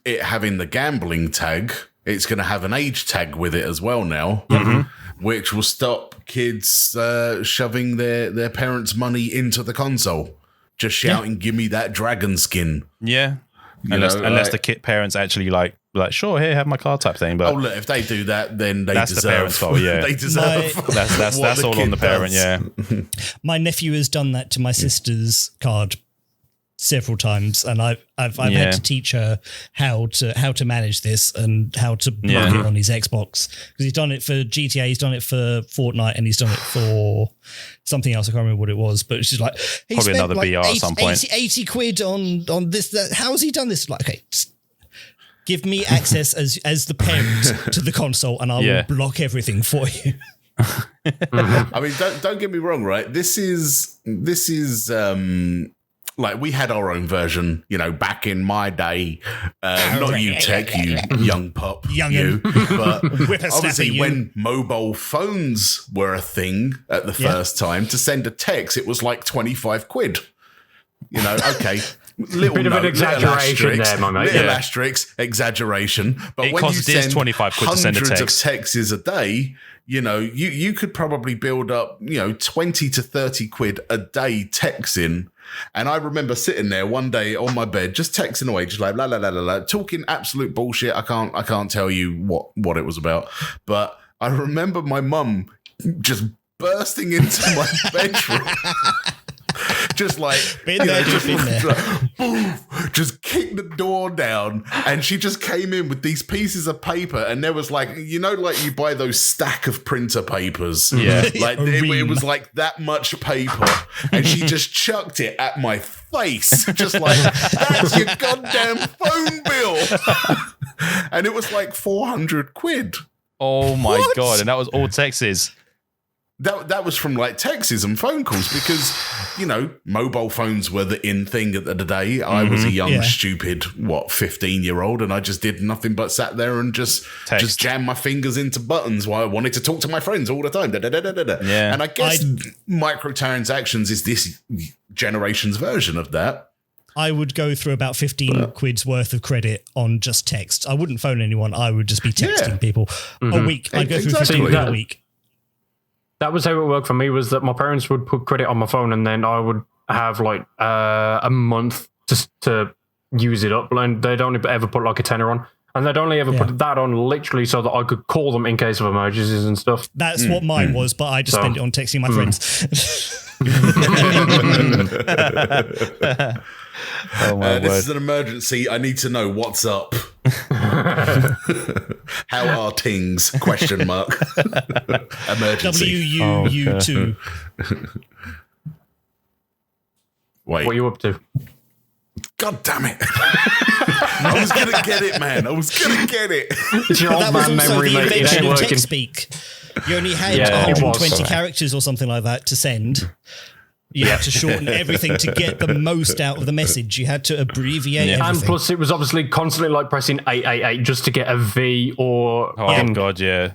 it having the gambling tag, it's going to have an age tag with it as well now, which will stop kids shoving their parents' money into the console, just shouting, "Give me that dragon skin." Yeah, unless the kid parents actually like, sure, here, have my card type thing. But look, if they do that, then that's deserve. The parents' fault. Yeah, they deserve. That's all on the parent. Yeah. My nephew has done that to my sister's card several times, and I've had to teach her how to manage this and how to block it on his Xbox, because he's done it for GTA, he's done it for Fortnite, and he's done it for something else. I can't remember what it was, but she's like, he probably spent another BR at some point. 80 quid on this. That. How has he done this? Like, okay, give me access as the parent to the console, and I will block everything for you. I mean, don't get me wrong, right? This is like, we had our own version, back in my day. Not you, Tech, you young pup, but obviously when mobile phones were a thing at the first time, to send a text, it was like 25 quid. Okay. Little bit of an exaggeration there, my mate. Little asterisk, exaggeration. But it when you send 25 quid to send a hundreds text. of texts a day, you could probably build up, 20 to 30 quid a day texting. And I remember sitting there one day on my bed, just texting away, just like, la, la, la, la, la, talking absolute bullshit. I can't tell you what it was about. But I remember my mum just bursting into my bedroom, just like, Been there, just, been there. like, boof, just kicked the door down, and she just came in with these pieces of paper, and there was like, like you buy those stack of printer papers, like it was like that much paper, and she just chucked it at my face, just like, that's your goddamn phone bill. And it was like 400 quid. Oh my God. And that was all Texas. That was from like texts and phone calls because, mobile phones were the in thing at the day. I was a young, stupid, 15-year-old, and I just did nothing but sat there and just jammed my fingers into buttons while I wanted to talk to my friends all the time. Yeah. And I guess microtransactions is this generation's version of that. I would go through about 15 quid's worth of credit on just text. I wouldn't phone anyone. I would just be texting people a week. I'd go through 15 quid a week. That was how it worked for me, was that my parents would put credit on my phone and then I would have like a month to use it up. And they'd only ever put like a tenner on. And they'd only ever put that on literally so that I could call them in case of emergencies and stuff. That's what mine was, but I just spent it on texting my friends. Oh my word. This is an emergency. I need to know what's up. How are things? Question mark. Emergency. WUU2. Wait. What are you up to? God damn it. I was going to get it, man. I was going to get it. It's your old That was man also memory, the mate. It invention ain't of working. text speak. You only had Yeah, it was, 120 sorry. characters or something like that to send. You had to shorten everything to get the most out of the message. You had to abbreviate everything. And plus, it was obviously constantly like pressing 888 just to get a V or God, yeah.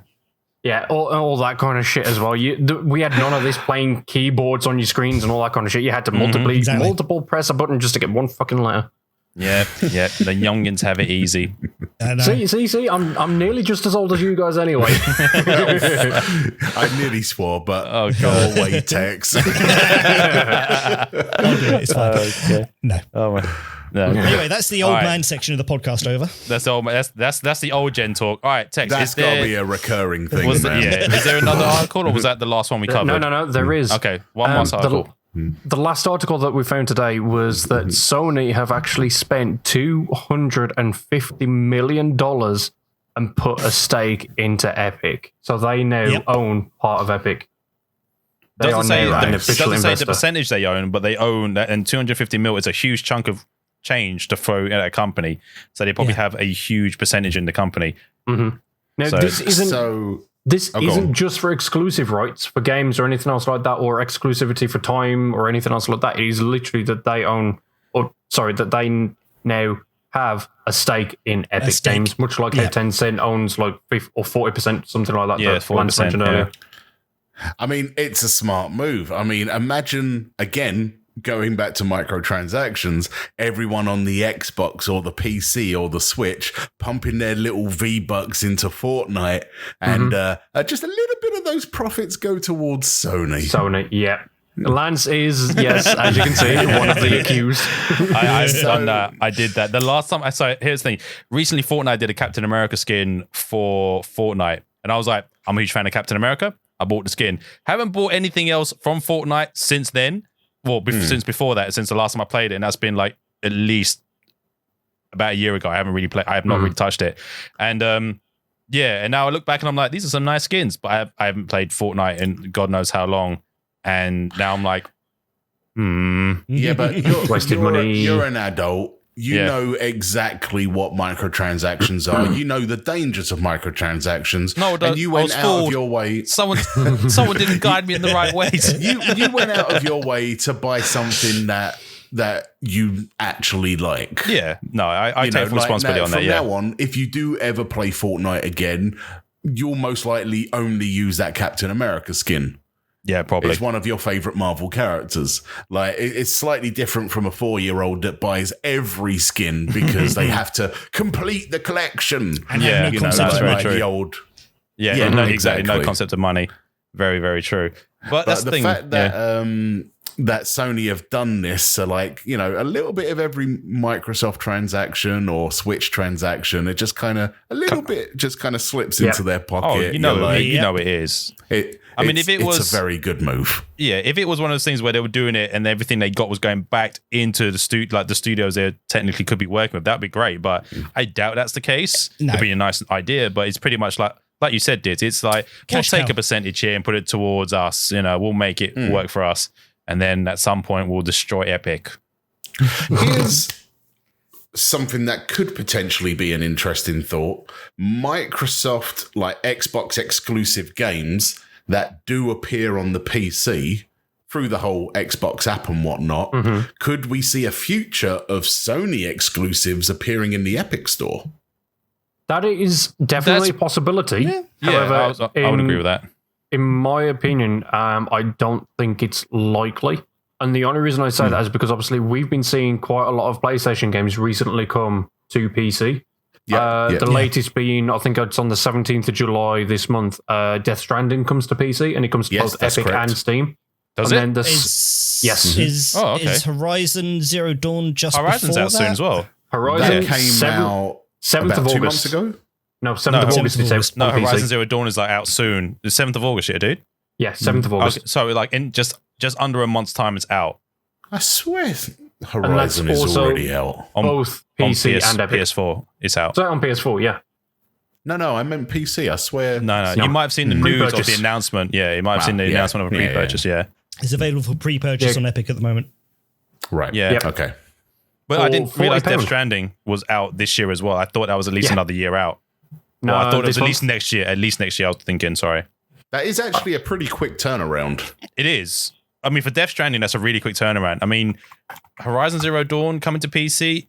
yeah, all that kind of shit as well. We had none of this playing keyboards on your screens and all that kind of shit. You had to multiple press a button just to get one fucking letter. Yeah. The youngins have it easy. See, I'm nearly just as old as you guys anyway. I nearly swore, but go away, Tex. I'll do it. It's fine. Okay. No. Oh my. No. Anyway, that's the old All right. man section of the podcast over. That's the old gen talk. All right, Tex. That's got to be a recurring thing, man. Is there another article, or was that the last one we covered? No, there is. Okay, one more article. The last article that we found today was that Sony have actually spent $250 million and put a stake into Epic. So they now own part of Epic. They Doesn't say investor. the percentage they own, but they own that, and 250 mil is a huge chunk of change to throw at a company. So they probably have a huge percentage in the company. Mm-hmm. Now, So- this isn't... So, This go isn't on. just for exclusive rights for games or anything else like that, or exclusivity for time or anything else like that. It is literally that they own, that they now have a stake in Epic Games, much like how Tencent owns like 50 or 40%, something like that. Yeah, that Lance 40%, mentioned earlier. I mean, it's a smart move. I mean, imagine, again, going back to microtransactions, everyone on the Xbox or the PC or the Switch pumping their little V-Bucks into Fortnite, and just a little bit of those profits go towards Sony. Sony, yeah. Lance is, yes, as you can see, one of the accused. I've done that. I did that. The last time here's the thing. Recently, Fortnite did a Captain America skin for Fortnite, and I was like, I'm a huge fan of Captain America. I bought the skin. Haven't bought anything else from Fortnite since then. Well, since before that, since the last time I played it, and that's been like at least about a year ago. I haven't really played. I have not really touched it, and and now I look back and I'm like, these are some nice skins, but I haven't played Fortnite in God knows how long, and now I'm like, Yeah, but Wasted money. You're an adult. You know exactly what microtransactions are. You know the dangers of microtransactions. No, and you went out of your way. Someone didn't guide me in the right ways. You went out of your way to buy something that you actually like. Yeah, no, I take full responsibility on that. From now on, if you do ever play Fortnite again, you'll most likely only use that Captain America skin. Yeah, probably. It's one of your favorite Marvel characters. Like, it's slightly different from a 4-year-old that buys every skin because they have to complete the collection. And have no concept that's of very money. true. The old. Yeah, no, exactly. No concept of money. Very, very true. But that's the the thing. fact that that Sony have done this. So, like, you know, a little bit of every Microsoft transaction or Switch transaction, it just kind of a little bit just kind of slips into their pocket. Oh, you know it is. I mean, if it was a very good move. Yeah, if it was one of those things where they were doing it and everything they got was going back into the studios they technically could be working with, that'd be great. But I doubt that's the case. No. It'd be a nice idea, but it's pretty much like you said, Dizz. It's like we'll take a percentage here and put it towards us. You know, we'll make it work for us, and then at some point we'll destroy Epic. Here's something that could potentially be an interesting thought. Microsoft, like Xbox exclusive games that do appear on the PC through the whole Xbox app and whatnot, could we see a future of Sony exclusives appearing in the Epic Store? That is definitely a possibility. Yeah. However, I would agree with that. In my opinion, I don't think it's likely. And the only reason I say that is because obviously we've been seeing quite a lot of PlayStation games recently come to PC. The latest being, I think it's on the 17th of July this month, Death Stranding comes to PC, and it comes to both Epic and Steam. Does and it? Then Is Horizon Zero Dawn just Horizon's before out that? soon as well. Horizon came out 7th about of 2 August. months ago? No, 7th of August. It's out No, on Horizon PC. Zero Dawn is like out soon. The 7th of August, yeah, dude. Yeah, 7th of August. Okay, so like in just under a month's time, it's out. I swear Horizon is also already out. Both PC and Epic. PS4, it's out. It's out on PS4, yeah. No, I meant PC. I swear. No. You might have seen the news of Pre-purchase. the announcement. Yeah, you might have seen the announcement of a pre-purchase. Yeah. It's available for pre-purchase on Epic at the moment. Right. Yeah. Yep. Okay. But I didn't realize £40. Death Stranding was out this year as well. I thought that was at least another year out. No, Well, I thought it was this at least next year. At least next year, I was thinking, sorry. That is actually a pretty quick turnaround. It is. I mean, for Death Stranding, that's a really quick turnaround. I mean, Horizon Zero Dawn coming to PC,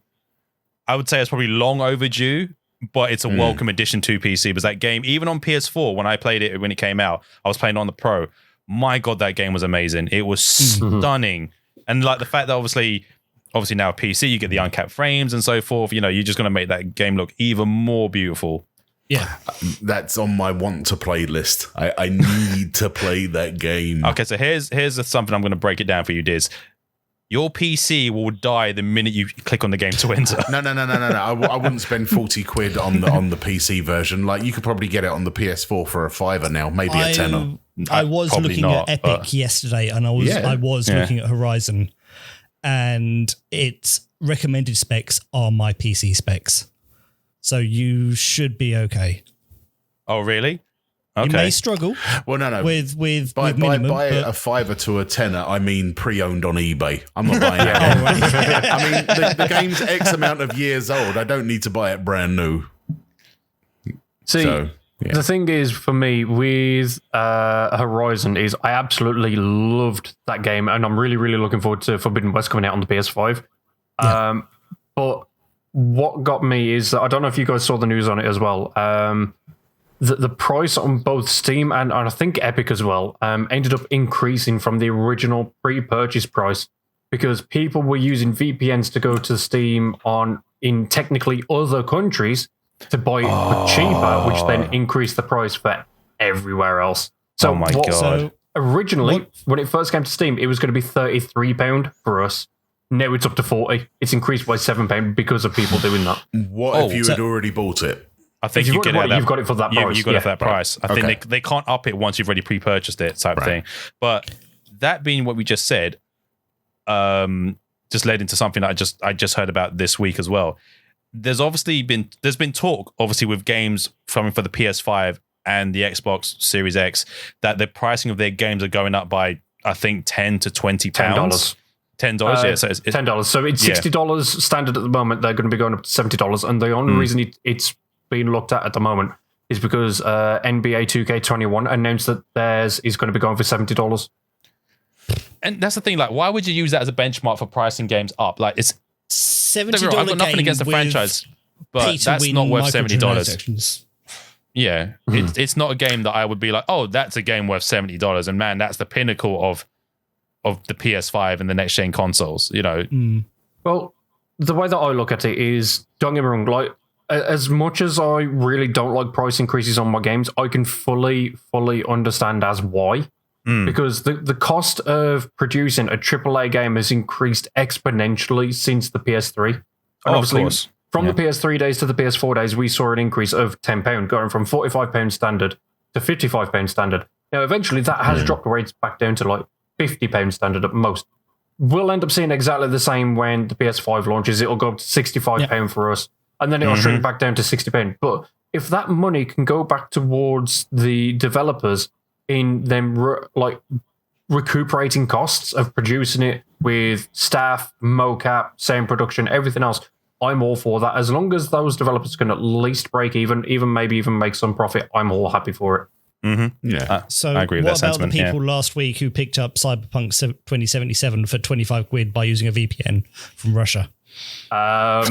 I would say it's probably long overdue, but it's a welcome addition to PC. Because that game, even on PS4, when I played it when it came out, I was playing on the Pro. My God, that game was amazing. It was stunning. And like the fact that obviously now PC, you get the uncapped frames and so forth. You know, you're just going to make that game look even more beautiful. Yeah. That's on my want to play list. I need to play that game. Okay, so here's something I'm going to break it down for you, Dizz. Your PC will die the minute you click on the game to enter. No. I wouldn't spend 40 quid on the PC version. Like, you could probably get it on the PS4 for a $5 now, maybe a tenner. I was Probably looking not, at but- Epic yesterday, and I was looking at Horizon, and its recommended specs are my PC specs. So you should be okay. Oh, really? You Okay. may struggle Well, no. with By minimum, a but $5 to a tenner, I mean pre-owned on eBay. I'm not buying it. I mean, the game's X amount of years old. I don't need to buy it brand new. See, the thing is for me with Horizon is I absolutely loved that game, and I'm really, really looking forward to Forbidden West coming out on the PS5. Yeah. But what got me is I don't know if you guys saw the news on it as well. The price on both Steam and I think Epic as well ended up increasing from the original pre-purchase price because people were using VPNs to go to Steam in technically other countries to buy it cheaper, which then increased the price for everywhere else. So Oh my God. so originally, when it first came to Steam, it was going to be £33 for us. Now it's up to 40. It's increased by £7 because of people doing that. What if you had already bought it? I think If you get it. you've got it for that price. You got it for that Yeah. price. I think they can't up it once you've already pre-purchased it, type thing. But that being what we just said, just led into something that I just heard about this week as well. There's been talk, obviously, with games coming for the PS5 and the Xbox Series X, that the pricing of their games are going up by, I think, $10 to $20. $10. $10, yeah. So it's $10. So it's $60 standard at the moment. They're going to be going up to $70. And the only reason it's being looked at the moment is because NBA 2K21 announced that theirs is going to be going for $70. And that's the thing. Like, why would you use that as a benchmark for pricing games up? Like, it's $70 I've got nothing game against the with franchise, but that's pay-to-win not worth $70. microtransactions. Yeah, it's not a game that I would be like, oh, that's a game worth $70, and man, that's the pinnacle of the PS5 and the next gen consoles. You know, Well, the way that I look at it is, don't get me wrong, like, as much as I really don't like price increases on my games, I can fully understand as why. because the cost of producing a AAA game has increased exponentially since the PS3. And obviously, of course. From the PS3 days to the PS4 days, we saw an increase of £10, going from £45 standard to £55 standard. Now, eventually, that has dropped rates back down to like £50 standard at most. We'll end up seeing exactly the same when the PS5 launches. It'll go up to £65 for us, and then it'll shrink back down to £60. But if that money can go back towards the developers in them recuperating costs of producing it with staff, mocap, sound production, everything else, I'm all for that. As long as those developers can at least break even maybe even make some profit, I'm all happy for it. Yeah. So I agree with what that about the sentiment, people last week who picked up Cyberpunk 2077 for 25 quid by using a VPN from Russia? Yeah,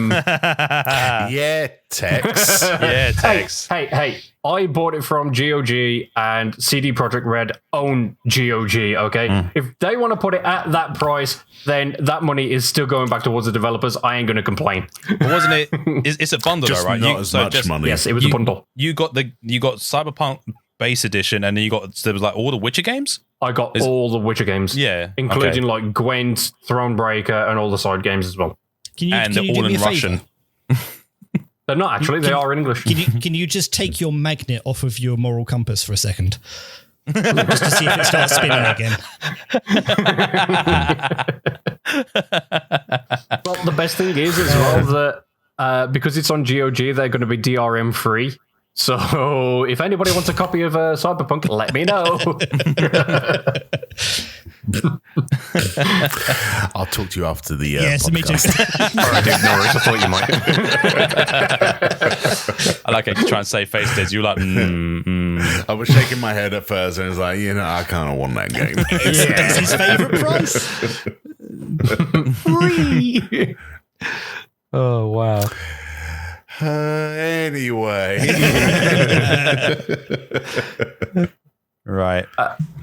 Tex. Yeah, Tex. Hey, I bought it from GOG and CD Projekt Red own GOG, okay? If they want to put it at that price, then that money is still going back towards the developers. I ain't going to complain. But wasn't it? It's a bundle, Just though, right? not as much money. Yes, it was a bundle. You got Cyberpunk base edition, and then there was like all the Witcher games. I got all the Witcher games. Yeah, including like Gwent, Thronebreaker, and all the side games as well. Can and you they're do all me in a Russian. favor? They're not actually. They are in English. Can you just take your magnet off of your moral compass for a second? Just to see if it starts spinning again. Well, the best thing is as well that because it's on GOG, they're going to be DRM free. So if anybody wants a copy of Cyberpunk, let me know. I'll talk to you after the Yes, me too. podcast. All right, ignore it. I thought you might. I like it to try and save face Dizz. You're like, I was shaking my head at first and I was like, I kind of want that game. It's his favourite price. Oh, wow. Anyway. right.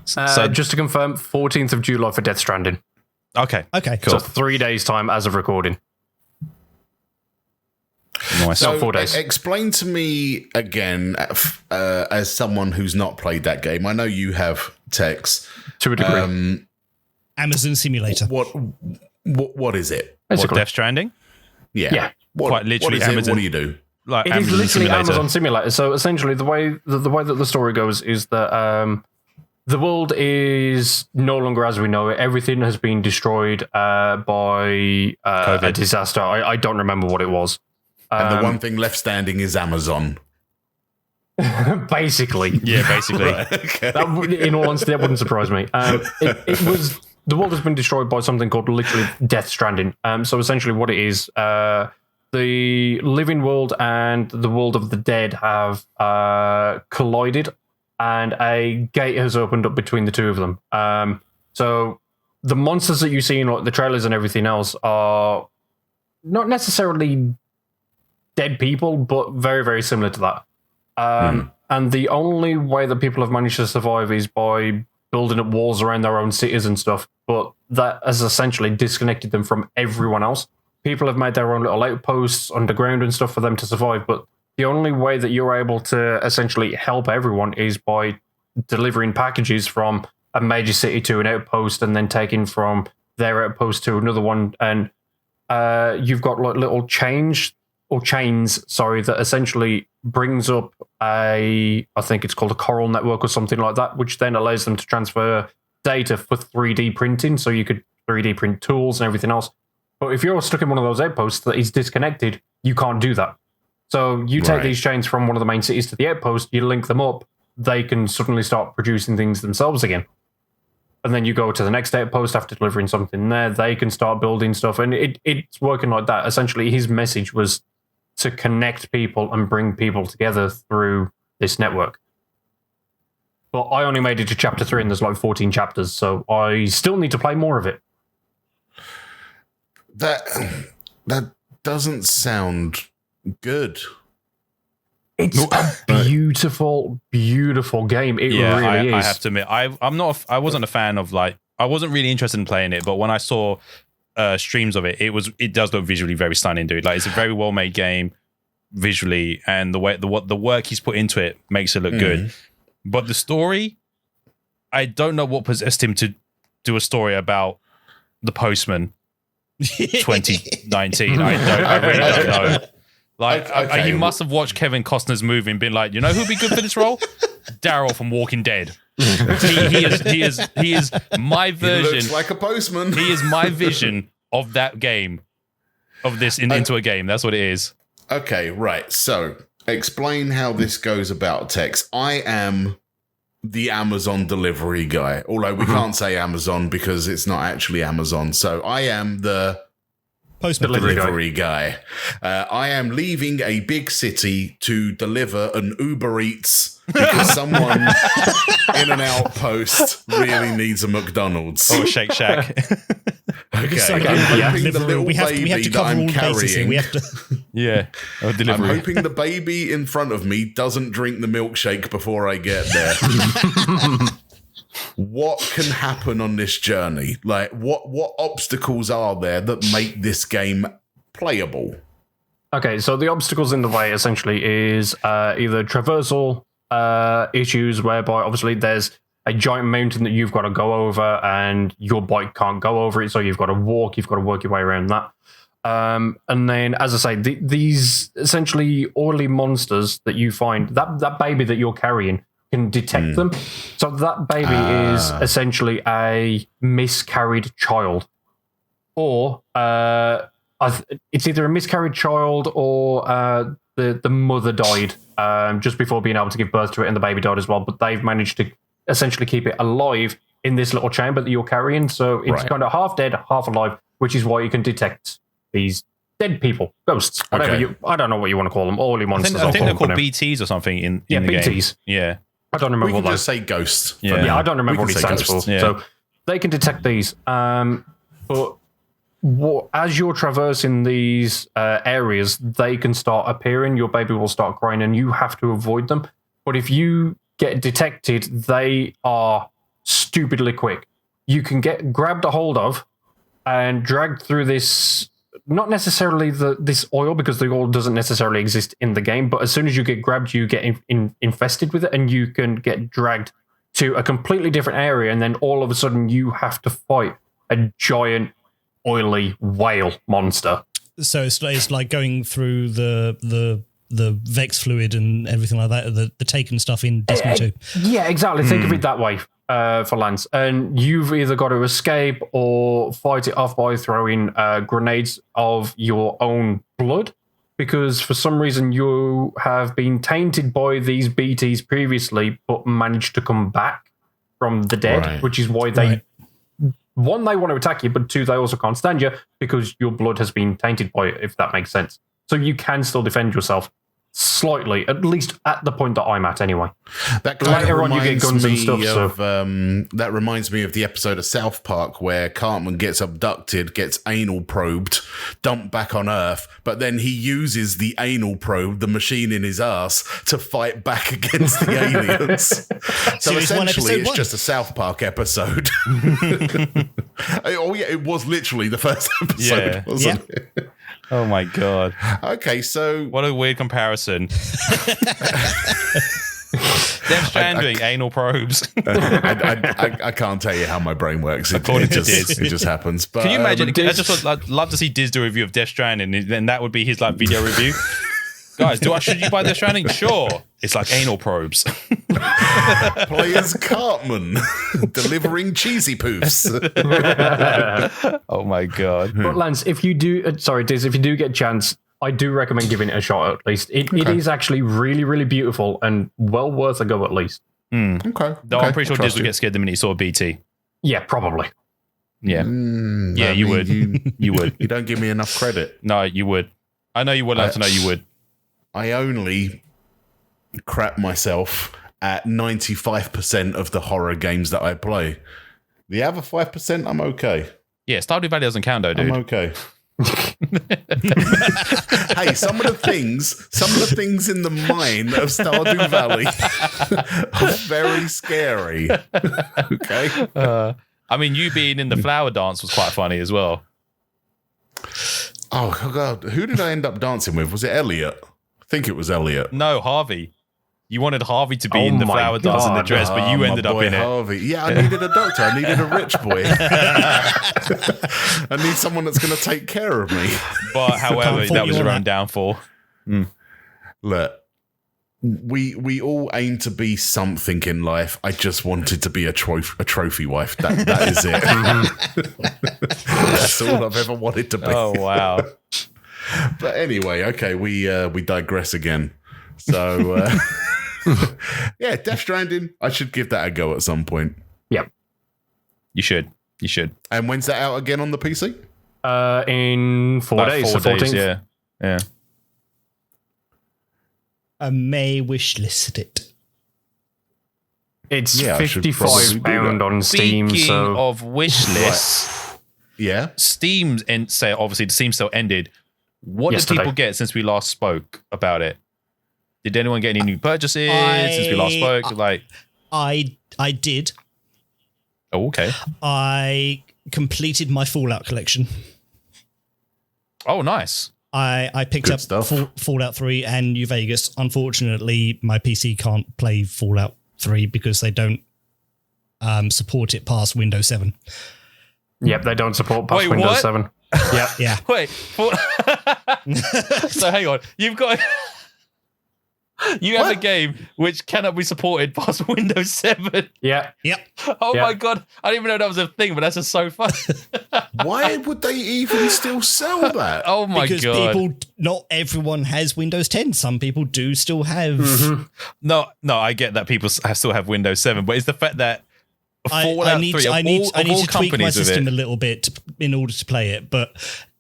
So just to confirm, 14th of July for Death Stranding. Okay. Okay, Cool. So 3 days' time as of recording. Nice. So 4 days. Explain to me again, as someone who's not played that game. I know you have, Tex. To a degree. Amazon Simulator. What is it? Basically. Death Stranding? Yeah. Quite literally what is Amazon. What do you do? Like It is Amazon literally Simulator. Amazon Simulator. So essentially, the way that the story goes is that the world is no longer as we know it. Everything has been destroyed by a disaster. I don't remember what it was. And the one thing left standing is Amazon. Basically. Yeah, basically. Okay. In all honesty, that wouldn't surprise me. It was the world has been destroyed by something called literally Death Stranding. So essentially, what it is, the living world and the world of the dead have collided, and a gate has opened up between the two of them. So the monsters that you see in like the trailers and everything else are not necessarily dead people, but very, very similar to that. And the only way that people have managed to survive is by building up walls around their own cities and stuff. But that has essentially disconnected them from everyone else. People have made their own little outposts underground and stuff for them to survive. But the only way that you're able to essentially help everyone is by delivering packages from a major city to an outpost and then taking from their outpost to another one. And you've got like little chains, that essentially brings up I think it's called a coral network or something like that, which then allows them to transfer data for 3D printing. So you could 3D print tools and everything else. But if you're stuck in one of those outposts that is disconnected, you can't do that. So you take these chains from one of the main cities to the outpost, you link them up, they can suddenly start producing things themselves again. And then you go to the next outpost after delivering something there, they can start building stuff. And it's working like that. Essentially, his message was to connect people and bring people together through this network. But I only made it to chapter 3 and there's like 14 chapters, so I still need to play more of it. That doesn't sound good. It's a beautiful, beautiful game. It really is. I have to admit, I wasn't a fan of I wasn't really interested in playing it, but when I saw streams of it, it does look visually very stunning, dude. Like, it's a very well made game visually, and the work he's put into it makes it look good. But the story, I don't know what possessed him to do a story about the Postman 2019. I really don't know. Like, he must have watched Kevin Costner's movie and been like, you know who'd be good for this role? Daryl from Walking Dead. He is my version. He looks like a postman. He is my vision of that game, of this into a game. That's what it is. Okay, right. So, explain how this goes about, Tex. I am the Amazon delivery guy, although we can't say Amazon because it's not actually Amazon. So, I am the Postman delivery guy. I am leaving a big city to deliver an Uber Eats because someone in an outpost really needs a McDonald's. Or a Shake Shack. Okay, So, I'm yeah, hoping the little we have baby to that cover I'm all the bases here. carrying. We have to. Yeah. Or I'm delivery. hoping the baby in front of me doesn't drink the milkshake before I get there. What can happen on this journey? Like, what obstacles are there that make this game playable? Okay, so the obstacles in the way essentially is either traversal issues, whereby obviously there's a giant mountain that you've got to go over and your bike can't go over it, so you've got to walk, you've got to work your way around that. And then, as I say, these essentially oily monsters that you find, that baby that you're carrying can detect them. So that baby is essentially a miscarried child. Or it's either a miscarried child or the mother died just before being able to give birth to it, and the baby died as well. But they've managed to essentially keep it alive in this little chamber that you're carrying. So it's kind of half dead, half alive, which is why you can detect these dead people, ghosts, whatever I don't know what you want to call them, oily monsters. I think they're called BTs or something in the BTs. game. Yeah. I don't remember We what can those just say ghosts. Yeah, I don't remember what it stands for. Yeah. So they can detect these. But as you're traversing these areas, they can start appearing. Your baby will start crying, and you have to avoid them. But if you get detected, they are stupidly quick. You can get grabbed a hold of and dragged through this. Not necessarily this oil, because the oil doesn't necessarily exist in the game, but as soon as you get grabbed, you get infested with it, and you can get dragged to a completely different area, and then all of a sudden you have to fight a giant, oily whale monster. So it's like going through the Vex fluid and everything like that, the Taken stuff in Destiny 2. Yeah, exactly. Think of it that way. For Lance, and you've either got to escape or fight it off by throwing grenades of your own blood, because for some reason you have been tainted by these BTs previously, but managed to come back from the dead, which is why they one, they want to attack you, but two, they also can't stand you because your blood has been tainted by it, if that makes sense. So you can still defend yourself slightly, at least at the point that I'm at anyway. That kind Later of on you get guns and stuff. That reminds me of the episode of South Park where Cartman gets abducted, gets anal probed, dumped back on Earth, but then he uses the anal probe, the machine in his ass, to fight back against the aliens. So essentially it's just a South Park episode. Oh yeah, it was literally the first episode, wasn't it? Oh my god. Okay, so what a weird comparison. Death Stranding, anal probes. I can't tell you how my brain works. It just happens. But, can you imagine? I'd love to see Dizz do a review of Death Stranding, and that would be his like video review. Guys, should you buy Death Stranding? Sure. It's like anal probes. Play as Cartman, delivering cheesy poofs. Oh my god. But Lance, if you do, Dizz, if you do get a chance, I do recommend giving it a shot at least. It is actually really, really beautiful and well worth a go at least. Okay. Though I'm pretty sure Dizz would get scared the minute he saw BT. Yeah, probably. Yeah. Yeah, you would. You would. You don't give me enough credit. No, you would. I know you would. I have to know you would. I only crap myself at 95% of the horror games that I play. The other 5%, I'm okay. Yeah, Stardew Valley doesn't count though, dude. I'm okay. Hey, some of the things in the mine of Stardew Valley are very scary. Okay. I mean, you being in the flower dance was quite funny as well. Oh god, who did I end up dancing with? Was it Elliot? I think it was Elliot. No, Harvey. You wanted Harvey to be in the flower dance and the dress, but you ended up in Harvey. Yeah, I needed a doctor. I needed a rich boy. I need someone that's going to take care of me. But however, that was your own downfall. Look, we all aim to be something in life. I just wanted to be a trophy wife. That is it. That's all I've ever wanted to be. Oh wow! But anyway, okay, we digress again. So yeah, Death Stranding. I should give that a go at some point. Yep, you should. And when's that out again on the PC? In 4 days. 4 days. Yeah. I may wishlist it. It's £55 on Steam. Speaking of wish lists, yeah, Steam's obviously the Steam sale ended. What did people get since we last spoke about it? Did anyone get any new purchases since we last spoke? I did. Oh, okay. I completed my Fallout collection. Oh, nice. I picked up Fallout 3 and New Vegas. Unfortunately, my PC can't play Fallout 3 because they don't support it past Windows 7. Yep, they don't support past Windows 7. Yep. Yeah. Wait. So hang on. You have a game which cannot be supported past Windows 7. Yeah. Yep. Oh my God. I didn't even know that was a thing, but that's just so fun. Why would they even still sell that? Oh my God. Because not everyone has Windows 10. Some people do still have. Mm-hmm. No, I get that people still have Windows 7, but it's the fact that Fallout 3 I need to tweak my system a little bit in order to play it, but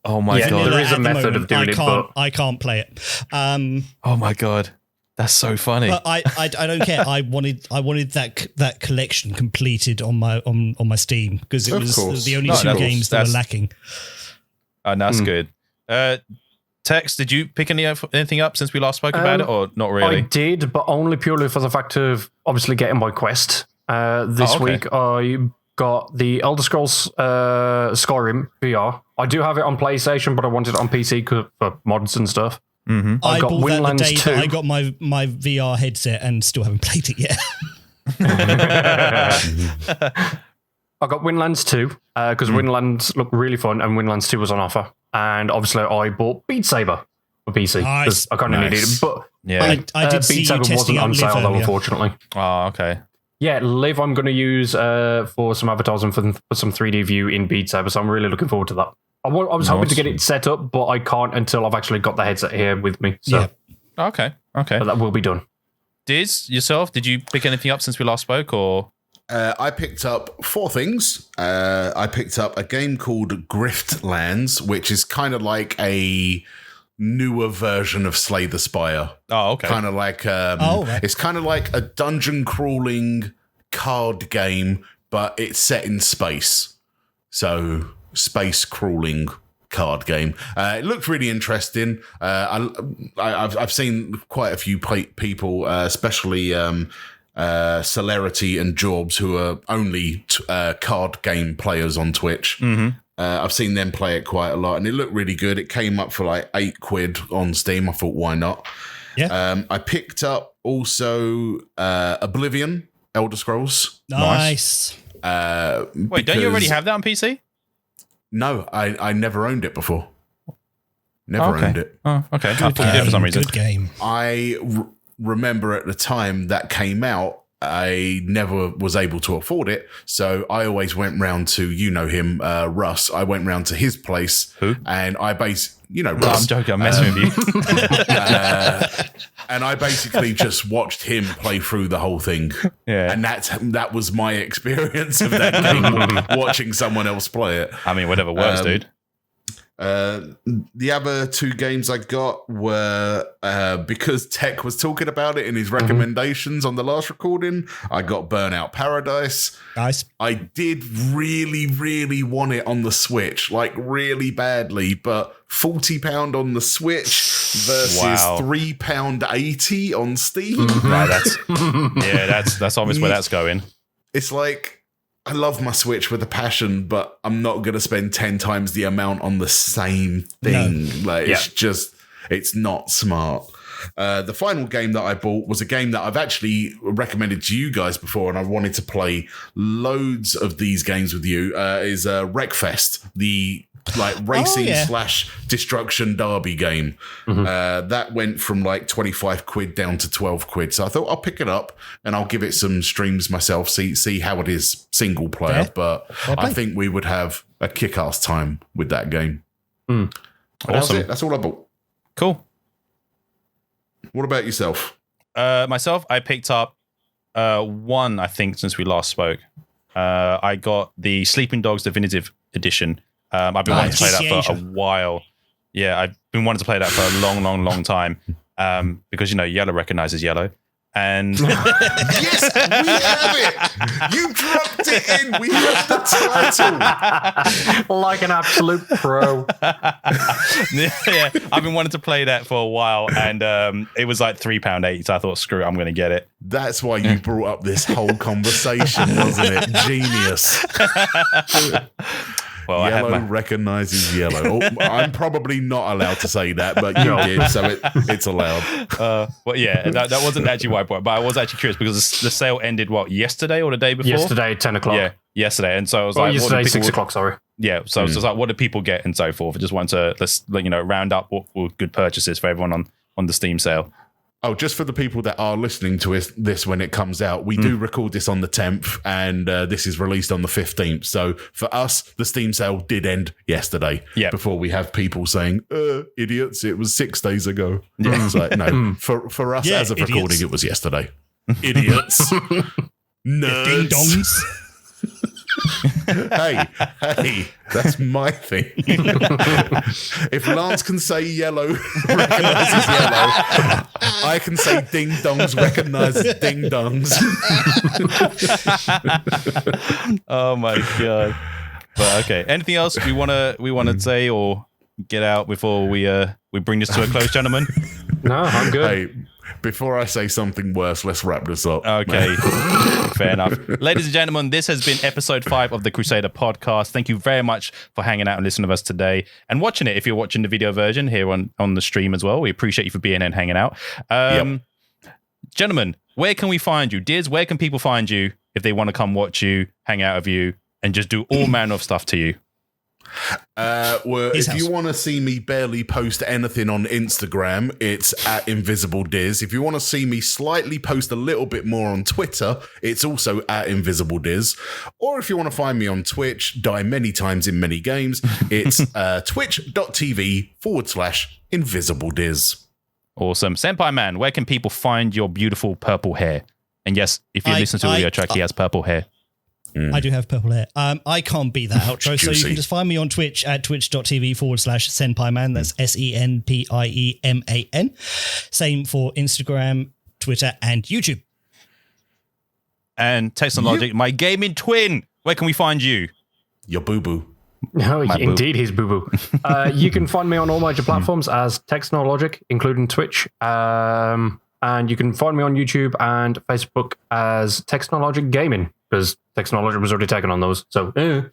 oh my God. There is a method of doing it, but I can't play it. Oh my God. That's so funny. But I don't care. I wanted that collection completed on my Steam because it was the only two games that were lacking. Oh, that's good. Tex, did you pick anything up since we last spoke about it, or not really? I did, but only purely for the fact of obviously getting my quest. This week I got the Elder Scrolls Skyrim VR. I do have it on PlayStation, but I want it on PC for mods and stuff. Mm-hmm. I bought that the day that I got my VR headset and still haven't played it yet. I got Windlands 2 because Windlands looked really fun and Windlands 2 was on offer. And obviously I bought Beat Saber for PC because I kind of needed it. But I did see Beat Saber wasn't on sale though, unfortunately. Oh, okay. Yeah, Live I'm going to use for some advertising for some 3D view in Beat Saber, so I'm really looking forward to that. I was hoping to get it set up, but I can't until I've actually got the headset here with me. So. Yeah. Okay. But that will be done. Dizz, yourself, did you pick anything up since we last spoke, or? I picked up 4 things. I picked up a game called Griftlands, which is kind of like a newer version of Slay the Spire. Oh, okay. Kind of like it's kind of like a dungeon crawling card game, but it's set in space. So space crawling card game. It looked really interesting. I've seen quite a few people, especially Celerity and Jorbs, who are only card game players on Twitch. Mm-hmm. I've seen them play it quite a lot, and it looked really good. It came up for like £8 on Steam. I thought, why not? Yeah. I picked up also Oblivion, Elder Scrolls. Nice. Wait, don't you already have that on PC? No, I never owned it before. Never owned it. Oh, okay. I thought you did for some reason. Good game. I remember at the time that came out, I never was able to afford it. So I always went round to, him, Russ. I went round to his place. Who? And I Russ. No, I'm joking. I'm messing with you. And I basically just watched him play through the whole thing. Yeah. And that was my experience of that game, watching someone else play it. I mean, whatever works, dude. The other 2 games I got were because Tech was talking about it in his recommendations on the last recording. I got Burnout Paradise. Nice. I did really, really want it on the Switch, like really badly, but £40 on the Switch versus £3.80 on Steam. Right, that's obvious where that's going. It's like, I love my Switch with a passion, but I'm not going to spend 10 times the amount on the same thing. No. It's not smart. The final game that I bought was a game that I've actually recommended to you guys before, and I wanted to play loads of these games with you. Is Wreckfest, the racing / destruction derby game. That went from like 25 quid down to 12 quid. So I thought I'll pick it up and I'll give it some streams myself, see how it is single player. But I think we would have a kick-ass time with that game. Awesome. That's all I bought. Cool. What about yourself? Myself, I picked up one, I think, since we last spoke. I got the Sleeping Dogs Definitive Edition. I've been wanting to play that for a while. Yeah, I've been wanting to play that for a long time because, yellow recognizes yellow. And yes, we have it. You dropped it in. We have the title. Like an absolute pro. Yeah, I've been wanting to play that for a while, and it was like £3.80. So I thought, screw it, I'm going to get it. That's why you brought up this whole conversation, wasn't it? Genius. Well, yellow recognizes yellow. I'm probably not allowed to say that, but you did, so it's allowed. Well, yeah, that wasn't actually why I bought it, but I was actually curious because the sale ended, yesterday or the day before? Yesterday, 10 o'clock. Yeah, yesterday. And so I was yesterday, 6 o'clock, sorry. Yeah, so it's like, what do people get and so forth? I just want to, round up what were good purchases for everyone on the Steam sale. Oh, just for the people that are listening to this when it comes out, we do record this on the 10th and this is released on the 15th. So for us, the Steam sale did end yesterday before we have people saying, idiots, it was 6 days ago. Yeah. It's like, no, for us as of recording, it was yesterday. Idiots. Nerds. Ding dongs. Hey, that's my thing. If Lance can say yellow recognizes yellow, I can say ding dongs recognizes ding dongs. Oh my god. But okay, anything else we want to say or get out before we bring this to a close, gentlemen? No, I'm good. Hey, before I say something worse, let's wrap this up. Okay, fair enough. Ladies and gentlemen, this has been episode 5 of the Crusader Podcast. Thank you very much for hanging out and listening to us today and watching it if you're watching the video version here on the stream as well. We appreciate you for being here and hanging out. Gentlemen, where can we find you? Dizz, where can people find you if they want to come watch you, hang out with you, and just do all manner of stuff to you? If you want to see me barely post anything on Instagram, it's at InvisibleDizz. If you want to see me slightly post a little bit more on Twitter, it's also at InvisibleDizz. Or if you want to find me on Twitch, die many times in many games, it's twitch.tv/InvisibleDizz. Awesome. SENPIEMAN, where can people find your beautiful purple hair? And yes, if you listen to the audio track, he has purple hair. I do have purple hair. I can't beat that outro, so you can just find me on Twitch at twitch.tv/SENPIEMAN. That's SENPIEMAN. Same for Instagram, Twitter, and YouTube. And Techsnologic, my gaming twin. Where can we find you? Your boo-boo. No, indeed, he's boo-boo. You can find me on all major platforms as Techsnologic, including Twitch. And you can find me on YouTube and Facebook as Techsnologic Gaming, because Techsnologic was already taken on those. So, the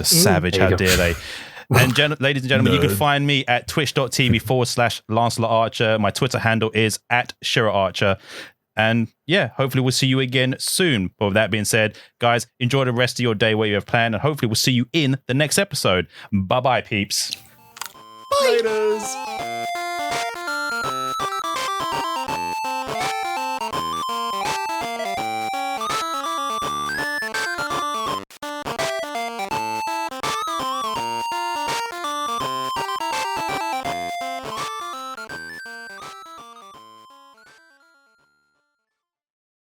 savage, how dare they? And ladies and gentlemen, you can find me at twitch.tv/LancelotArcher. My Twitter handle is @ShiraArcher. And yeah, hopefully we'll see you again soon. But with that being said, guys, enjoy the rest of your day, what you have planned, and hopefully we'll see you in the next episode. Bye-bye, peeps. Bye. Laters.